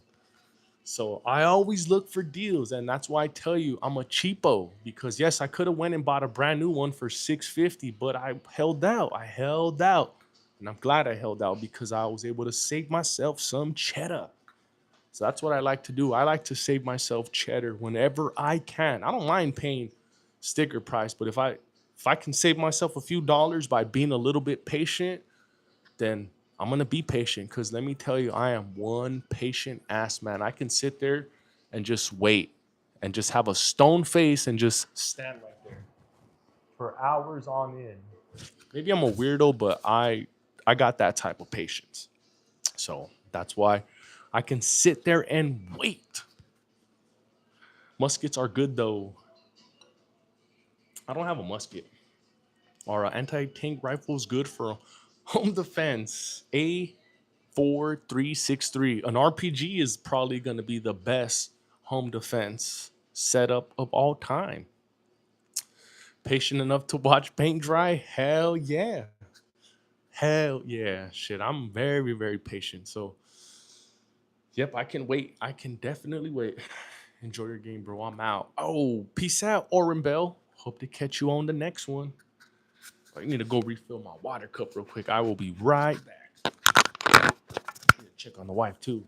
So I always look for deals, and that's why I tell you I'm a cheapo. Because yes, I could have went and bought a brand new one for 650, but I held out. And I'm glad I held out because I was able to save myself some cheddar. So that's what I like to do. I like to save myself cheddar whenever I can. I don't mind paying sticker price, but if I can save myself a few dollars by being a little bit patient, then I'm gonna be patient. Cause let me tell you, I am one patient ass man. I can sit there and just wait and just have a stone face and just stand right there for hours on end. Maybe I'm a weirdo, but I got that type of patience. So that's why I can sit there and wait. Muskets are good though. I don't have a musket. Our anti-tank rifle is good for home defense. A4363. An RPG is probably going to be the best home defense setup of all time. Patient enough to watch paint dry? Hell yeah. Hell yeah. Shit, I'm very, very patient. So, yep, I can wait. I can definitely wait. Enjoy your game, bro. I'm out. Oh, peace out, Oren Bell. Hope to catch you on the next one. I need to go refill my water cup real quick. I will be right back. Need to check on the wife, too.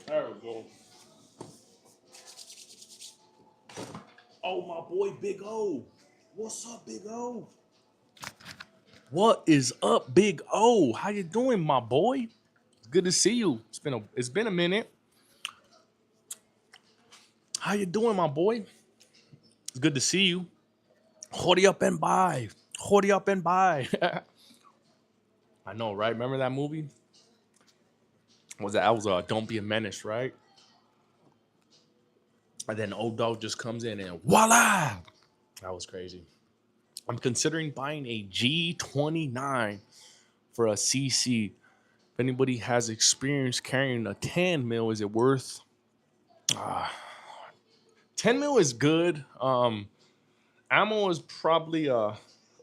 There we go. Oh, my boy, Big O. What's up, Big O? What is up, Big O? How you doing, my boy? It's good to see you. It's been a minute. How you doing, my boy? It's good to see you. Hurry up and buy. Hurry up and buy. I know, right? Remember that movie? That was Don't Be a Menace, right? And then old dog just comes in and voila! That was crazy. I'm considering buying a G29 for a CC. If anybody has experience carrying a 10 mil, is it worth? 10 mil is good. Ammo is probably a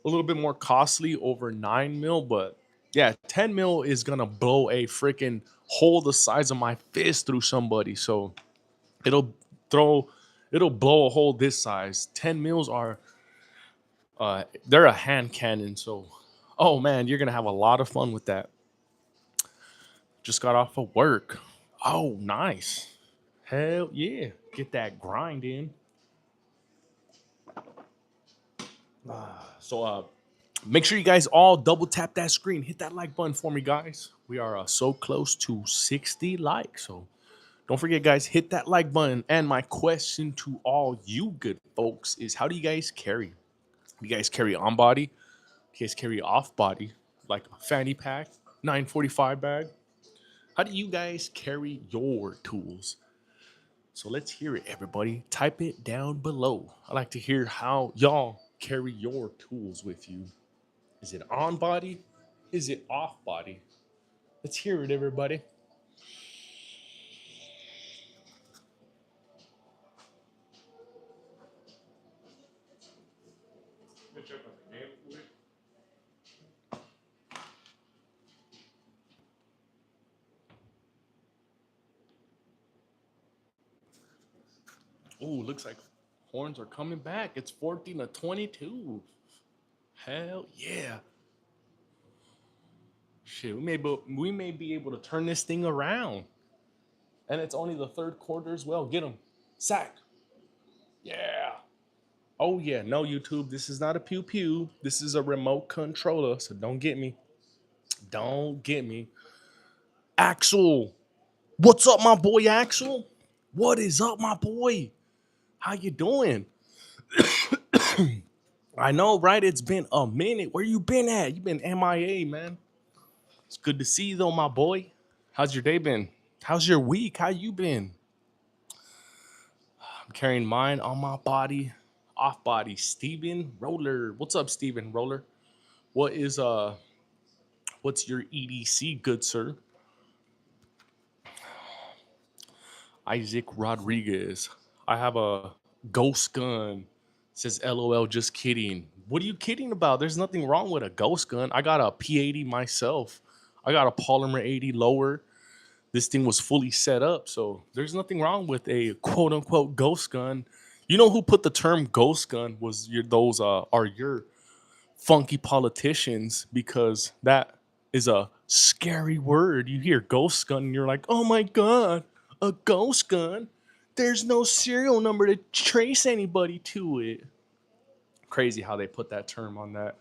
little bit more costly over 9 mil, but yeah, 10 mil is gonna blow a freaking hole the size of my fist through somebody. So it'll throw, it'll blow a hole this size. 10 mils are, they're a hand cannon. So, oh man, you're gonna have a lot of fun with that. Just got off of work. Oh, nice. Hell yeah. Get that grind in. So make sure you guys all double tap that screen. Hit that like button for me, guys. We are so close to 60 likes. So don't forget, guys, hit that like button. And my question to all you good folks is, how do you guys carry? Do you guys carry on body? Do you guys carry off body? Like a fanny pack, 945 bag? How do you guys carry your tools? So let's hear it, everybody. Type it down below. I like to hear how y'all carry your tools with you. Is it on body? Is it off body? Let's hear it, everybody. Oh, looks like horns are coming back. It's 14-22. Hell yeah. Shit, we may be able to turn this thing around. And it's only the third quarter as well. Get him. Sack. Yeah. Oh, yeah. No, YouTube. This is not a pew pew. This is a remote controller. So don't get me. Don't get me. Axel. What's up, my boy, Axel? What is up, my boy? How you doing? I know, right? It's been a minute. Where you been at? You been MIA, man. It's good to see you, though, my boy. How's your day been? How's your week? How you been? I'm carrying mine on my body, off body. Steven Roller. What's up, Steven Roller? What's your EDC, good sir? Isaac Rodriguez. I have a ghost gun. Says LOL, just kidding. What are you kidding about? There's nothing wrong with a ghost gun. I got a P80 myself. I got a Polymer 80 lower. This thing was fully set up, so there's nothing wrong with a quote unquote ghost gun. You know who put the term ghost gun was your funky politicians, because that is a scary word. You hear ghost gun and you're like, oh my god, a ghost gun. There's no serial number to trace anybody to it. Crazy how they put that term on that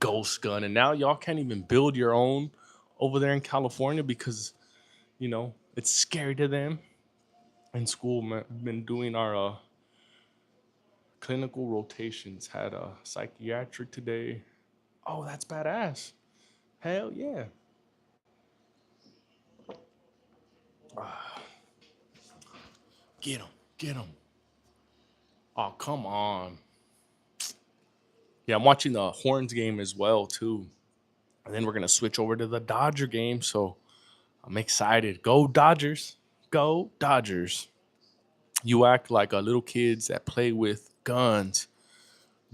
ghost gun. And now y'all can't even build your own over there in California because, it's scary to them. In school, man, we've been doing our clinical rotations. Had a psychiatric today. Oh, that's badass. Hell yeah. Get him. Get him. Oh, come on. Yeah, I'm watching the Horns game as well, too. And then we're going to switch over to the Dodger game. So I'm excited. Go Dodgers. Go Dodgers. You act like little kids that play with guns.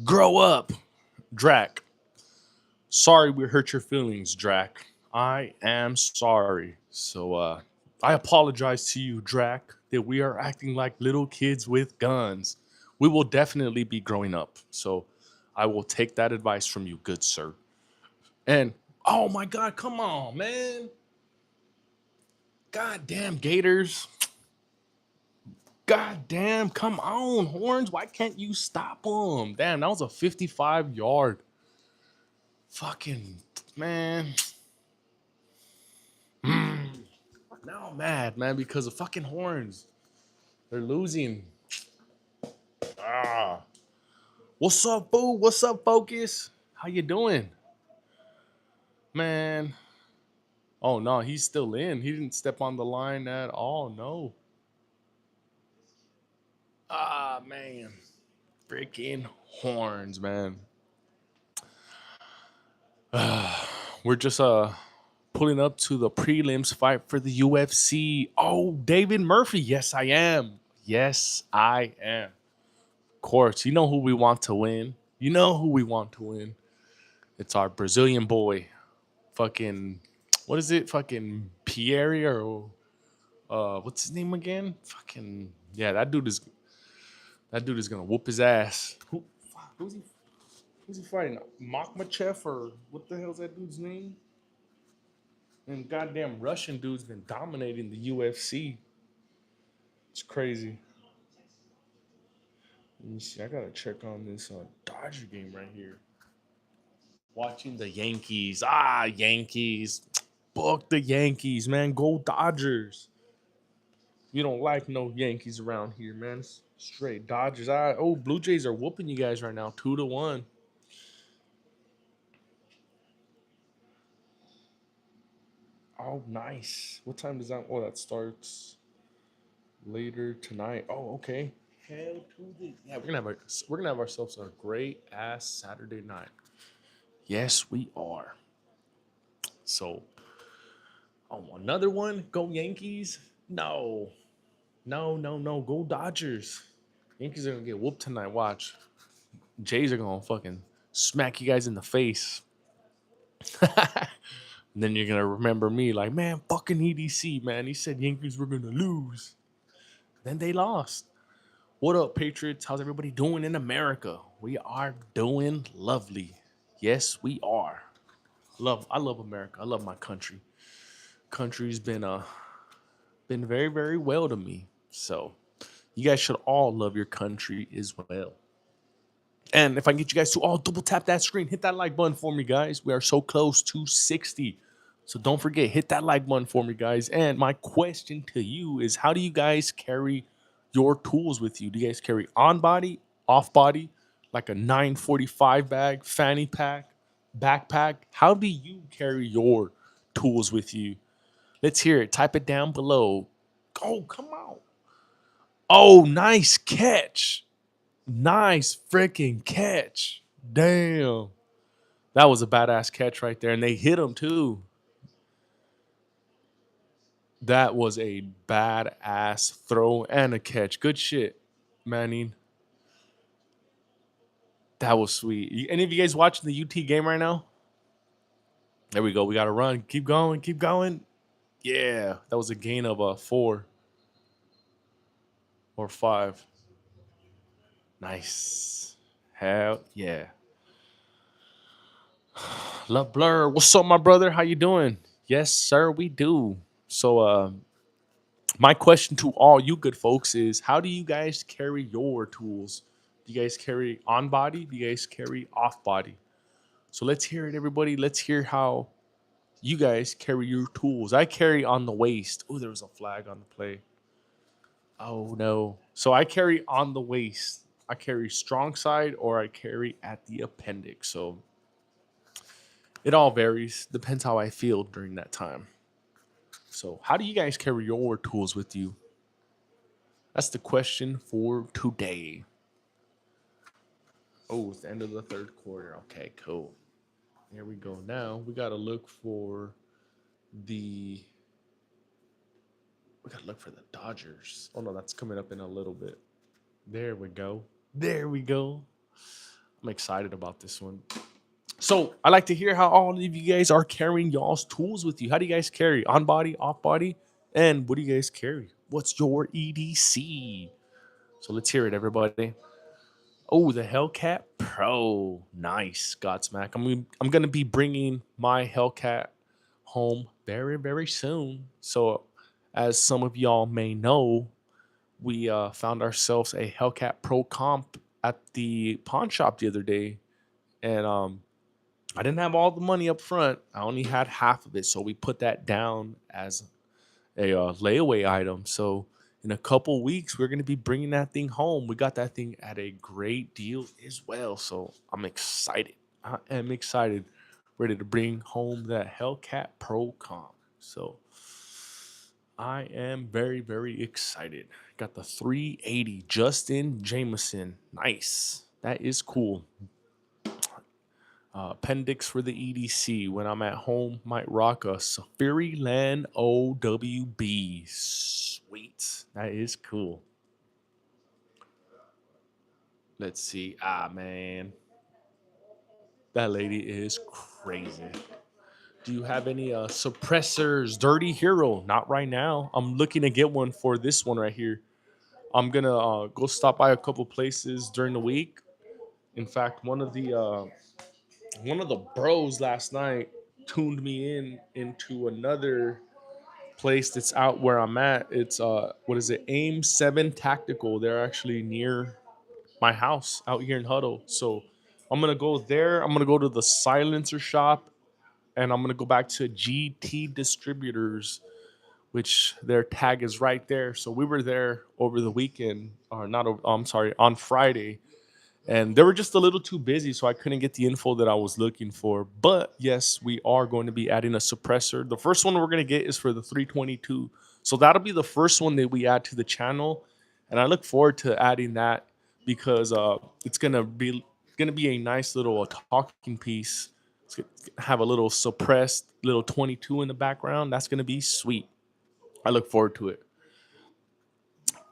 Grow up, Drac. Sorry we hurt your feelings, Drac. I am sorry. So I apologize to you, Drac, that we are acting like little kids with guns. We will definitely be growing up. So I will take that advice from you, good sir. And oh my god, come on, man. God damn Gators. God damn, come on, Horns. Why can't you stop them? Damn, that was a 55-yard. Fucking man. Now I'm mad, man, because of fucking Horns. They're losing. Ah. What's up, boo? What's up, Focus? How you doing? Man. Oh, no, he's still in. He didn't step on the line at all. No. Ah, man. Freaking Horns, man. We're just pulling up to the prelims fight for the UFC. Oh, David Murphy. Yes, I am. Yes, I am. Of course, you know who we want to win. You know who we want to win. It's our Brazilian boy. Fucking, what is it? Fucking Pierre or what's his name again? Fucking, yeah, that dude is gonna whoop his ass. Who's he fighting? Makhmachev or what the hell's that dude's name? And goddamn Russian dude's been dominating the UFC. It's crazy. Let me see. I gotta check on this Dodger game right here. Watching the Yankees. Ah, Yankees. Fuck the Yankees, man. Go Dodgers. You don't like no Yankees around here, man. It's straight Dodgers. Blue Jays are whooping you guys right now, 2-1. Oh, nice. What time does that? Oh, that starts later tonight. Oh, okay. Hell to the yeah. We're gonna have ourselves a great ass Saturday night. Yes, we are. So, another one. Go Yankees. No. Go Dodgers. Yankees are gonna get whooped tonight. Watch. Jays are gonna fucking smack you guys in the face. And then you're gonna remember me like, man, fucking EDC, man. He said Yankees were gonna lose. Then they lost. What up, Patriots? How's everybody doing in America? We are doing lovely. Yes, we are. I love America. I love my country. Country's been been very, very well to me. So you guys should all love your country as well. And if I can get you guys to all double tap that screen, hit that like button for me, guys. We are so close to 60. So don't forget, hit that like button for me, guys. And my question to you is, how do you guys carry your tools with you? Do you guys carry on body, off body, like a 945 bag, fanny pack, backpack? How do you carry your tools with you? Let's hear it. Type it down below. Oh, come on. Oh, nice catch. Nice freaking catch. Damn. That was a badass catch right there. And they hit him too. That was a badass throw and a catch. Good shit, Manning. That was sweet. Any of you guys watching the UT game right now? There we go. We got to run. Keep going. Keep going. Yeah. That was a gain of 4 or 5. Nice. Hell yeah. Love Blur. What's up, my brother? How you doing? Yes, sir, we do. So my question to all you good folks is, how do you guys carry your tools? Do you guys carry on body? Do you guys carry off body? So let's hear it, everybody. Let's hear how you guys carry your tools. I carry on the waist. Oh, there was a flag on the play. Oh no. So I carry on the waist. I carry strong side or I carry at the appendix. So it all varies. Depends how I feel during that time. So how do you guys carry your tools with you? That's the question for today. Oh, it's the end of the third quarter. Okay, cool. Here we go. Now we gotta look for the Dodgers. Oh no, that's coming up in a little bit. There we go. There we go. I'm excited about this one. So I like to hear how all of you guys are carrying y'all's tools with you. How do you guys carry? On body, off body? And what do you guys carry? What's your EDC? So let's hear it, everybody. Oh, the Hellcat Pro. Nice, Godsmack. I'm gonna be bringing my Hellcat home very, very soon. So as some of y'all may know, we found ourselves a Hellcat Pro comp at the pawn shop the other day. And I didn't have all the money up front. I only had half of it. So we put that down as a layaway item. So in a couple weeks, we're going to be bringing that thing home. We got that thing at a great deal as well. So I'm excited. I am excited. Ready to bring home that Hellcat Pro comp. So I am very, very excited. Got the 380 Justin Jameson. Nice. That is cool. Appendix for the EDC. When I'm at home, might rock a Safari Land OWB. Sweet. That is cool. Let's see. Ah, man. That lady is crazy. Do you have any suppressors? Dirty Hero. Not right now. I'm looking to get one for this one right here. I'm going to go stop by a couple places during the week. In fact, one of the bros last night tuned me into another place that's out where I'm at. It's what is it? Aim 7 Tactical. They're actually near my house out here in Huddle. So I'm gonna go there. I'm gonna go to the silencer shop and I'm gonna go back to GT Distributors, which their tag is right there. So we were there over the weekend, or not, I'm sorry, on Friday, and they were just a little too busy, so I couldn't get the info that I was looking for. But yes, we are going to be adding a suppressor. The first one we're going to get is for the 322, so that'll be the first one that we add to the channel, and I look forward to adding that because it's gonna be a nice little talking piece. It's gonna have a little suppressed little 22 in the background. That's gonna be sweet. I look forward to it.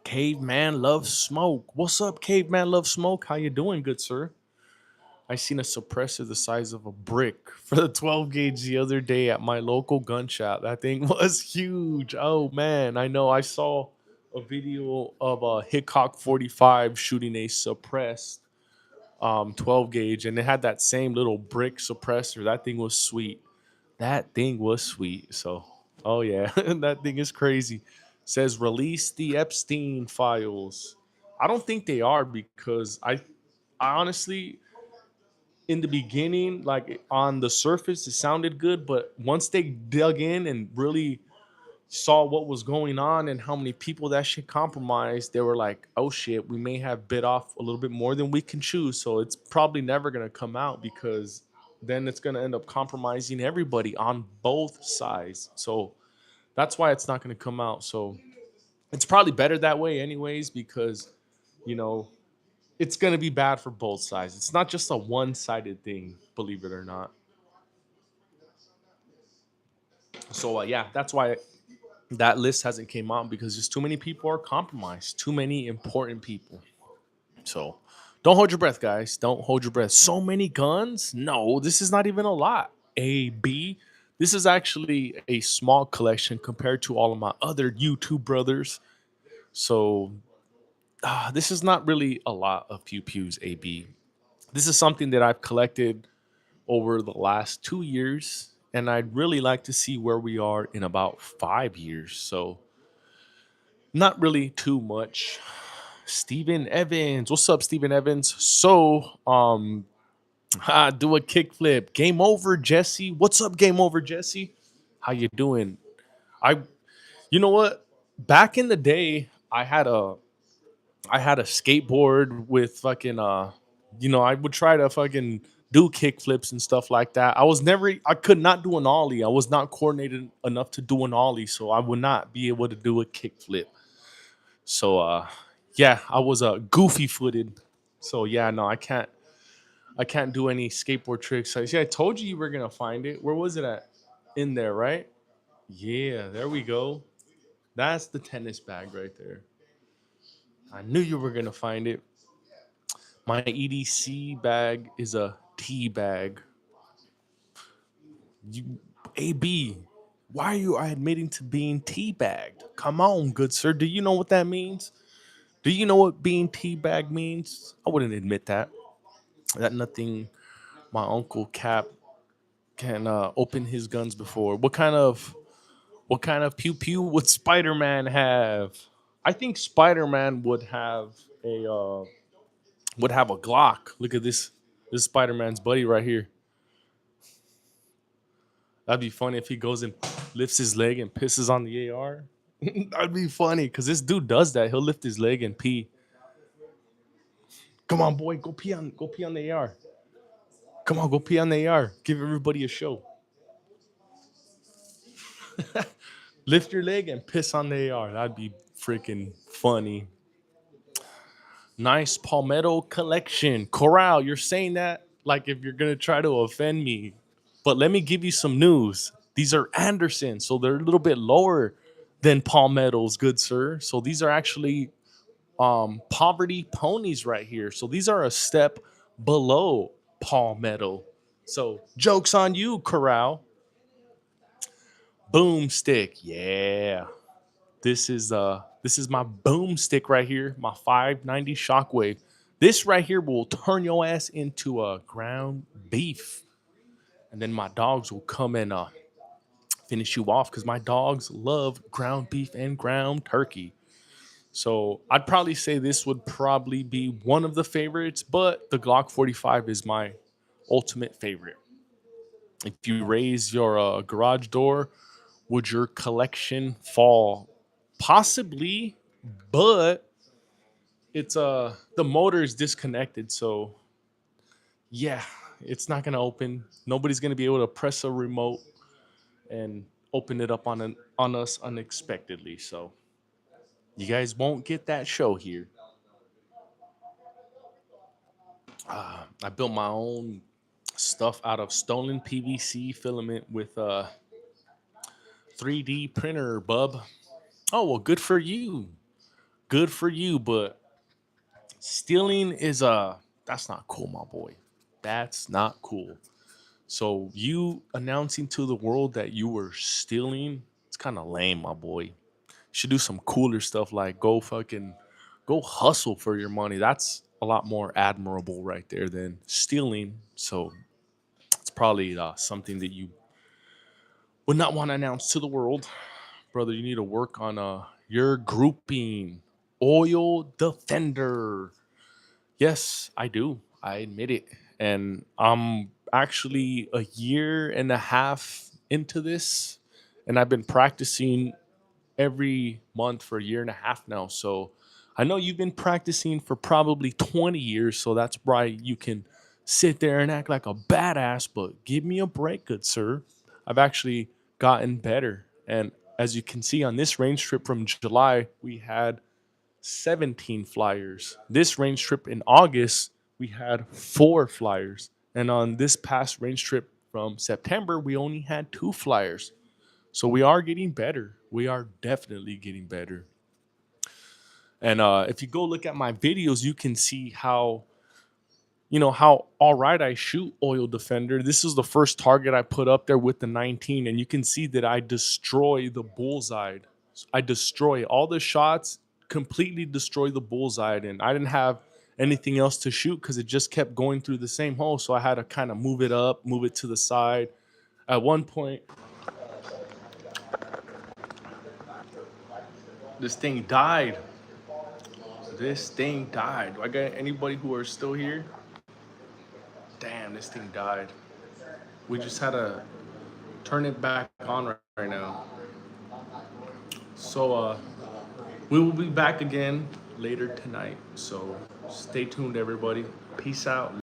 Caveman Love Smoke. What's up, Caveman Love Smoke? How you doing, good sir? I seen a suppressor the size of a brick for the 12 gauge the other day at my local gun shop. That thing was huge. Oh man, I know. I saw a video of a Hickok 45 shooting a suppressed 12 gauge, and it had that same little brick suppressor. That thing was sweet. That thing was sweet. So, oh yeah, that thing is crazy. says release the Epstein files. I don't think they are because I honestly in the beginning, like on the surface, it sounded good, but once they dug in and really saw what was going on and how many people that shit compromised, they were like, oh shit, we may have bit off a little bit more than we can chew. So it's probably never going to come out because then it's going to end up compromising everybody on both sides. So that's why it's not going to come out. So it's probably better that way, anyways, because, you know, it's going to be bad for both sides. It's not just a one sided thing, believe it or not. So, yeah, that's why that list hasn't came out because just too many people are compromised, too many important people. So don't hold your breath, guys. Don't hold your breath. So many guns? No, this is not even a lot. A B. This is actually a small collection compared to all of my other YouTube brothers. So this is not really a lot of pew pews. A B. This is something that I've collected over the last 2 years, and I'd really like to see where we are in about 5 years. So not really too much. Steven Evans. What's up, Steven Evans? So, do a kickflip. Game over, Jesse. What's up, game over, Jesse? How you doing? I you know what? Back in the day, I had a skateboard with fucking I would try to fucking do kickflips and stuff like that. I could not do an ollie. I was not coordinated enough to do an ollie, so I would not be able to do a kickflip. So yeah, I was goofy footed. So yeah, no, I can't do any skateboard tricks. I see I told you were gonna find it. Where was it at? In there, right? Yeah, there we go. That's the tennis bag right there. I knew you were gonna find it. My EDC bag is a tea bag. You AB, why are you admitting to being tea bagged? Come on, good sir. Do you know what that means? Do you know what being teabagged means? I wouldn't admit that. That nothing my uncle Cap can open his guns before. What kind of pew pew would Spider Man have? I think Spider Man would have a Glock. Look at this. This Spider Man's buddy right here. That'd be funny if he goes and lifts his leg and pisses on the AR. That'd be funny because this dude does that. He'll lift his leg and pee. Come on, boy, go pee on the AR. Come on, go pee on the AR. Give everybody a show. Lift your leg and piss on the AR. That'd be freaking funny. Nice Palmetto collection. Corral, you're saying that like if you're going to try to offend me. But let me give you some news. These are Anderson, so they're a little bit lower than Palmettos, good sir. So these are actually poverty ponies right here. So these are a step below Palmetto. So jokes on you, Corral. Boomstick. Yeah. This is my boomstick right here, my 590 shockwave. This right here will turn your ass into a ground beef. And then my dogs will come and finish you off because my dogs love ground beef and ground turkey. So I'd probably say this would probably be one of the favorites, but the Glock 45 is my ultimate favorite. If you raise your garage door, would your collection fall? Possibly, but it's the motor is disconnected, so yeah, it's not gonna open. Nobody's gonna be able to press a remote and open it up on us unexpectedly. So you guys won't get that show here. I built my own stuff out of stolen PVC filament with a 3D printer, bub. Oh well, good for you. Good for you, but stealing is that's not cool, my boy. That's not cool. So you announcing to the world that you were stealing, it's kind of lame, my boy. You should do some cooler stuff like go hustle for your money. That's a lot more admirable right there than stealing. So it's probably something that you would not want to announce to the world, brother. You need to work on your grouping, Oil Defender. Yes, I do. I admit it. And I'm actually a year and a half into this, and I've been practicing every month for a year and a half now. So I know you've been practicing for probably 20 years. So that's why you can sit there and act like a badass. But give me a break, good sir. I've actually gotten better. And as you can see on this range trip from July, we had 17 flyers. This range trip in August, we had 4 flyers. And on this past range trip from September, we only had 2 flyers. So we are getting better. We are definitely getting better. And if you go look at my videos, you can see how how all right I shoot Oil Defender. This is the first target I put up there with the 19, and you can see that I destroy the bullseye. I destroy all the shots, completely destroy the bullseye, and I didn't have anything else to shoot because it just kept going through the same hole. So I had to kind of move it up, move it to the side. At one point, this thing died. This thing died. Do I got anybody who are still here? Damn, this thing died. We just had to turn it back on right now. So we will be back again later tonight. So stay tuned, everybody. Peace out.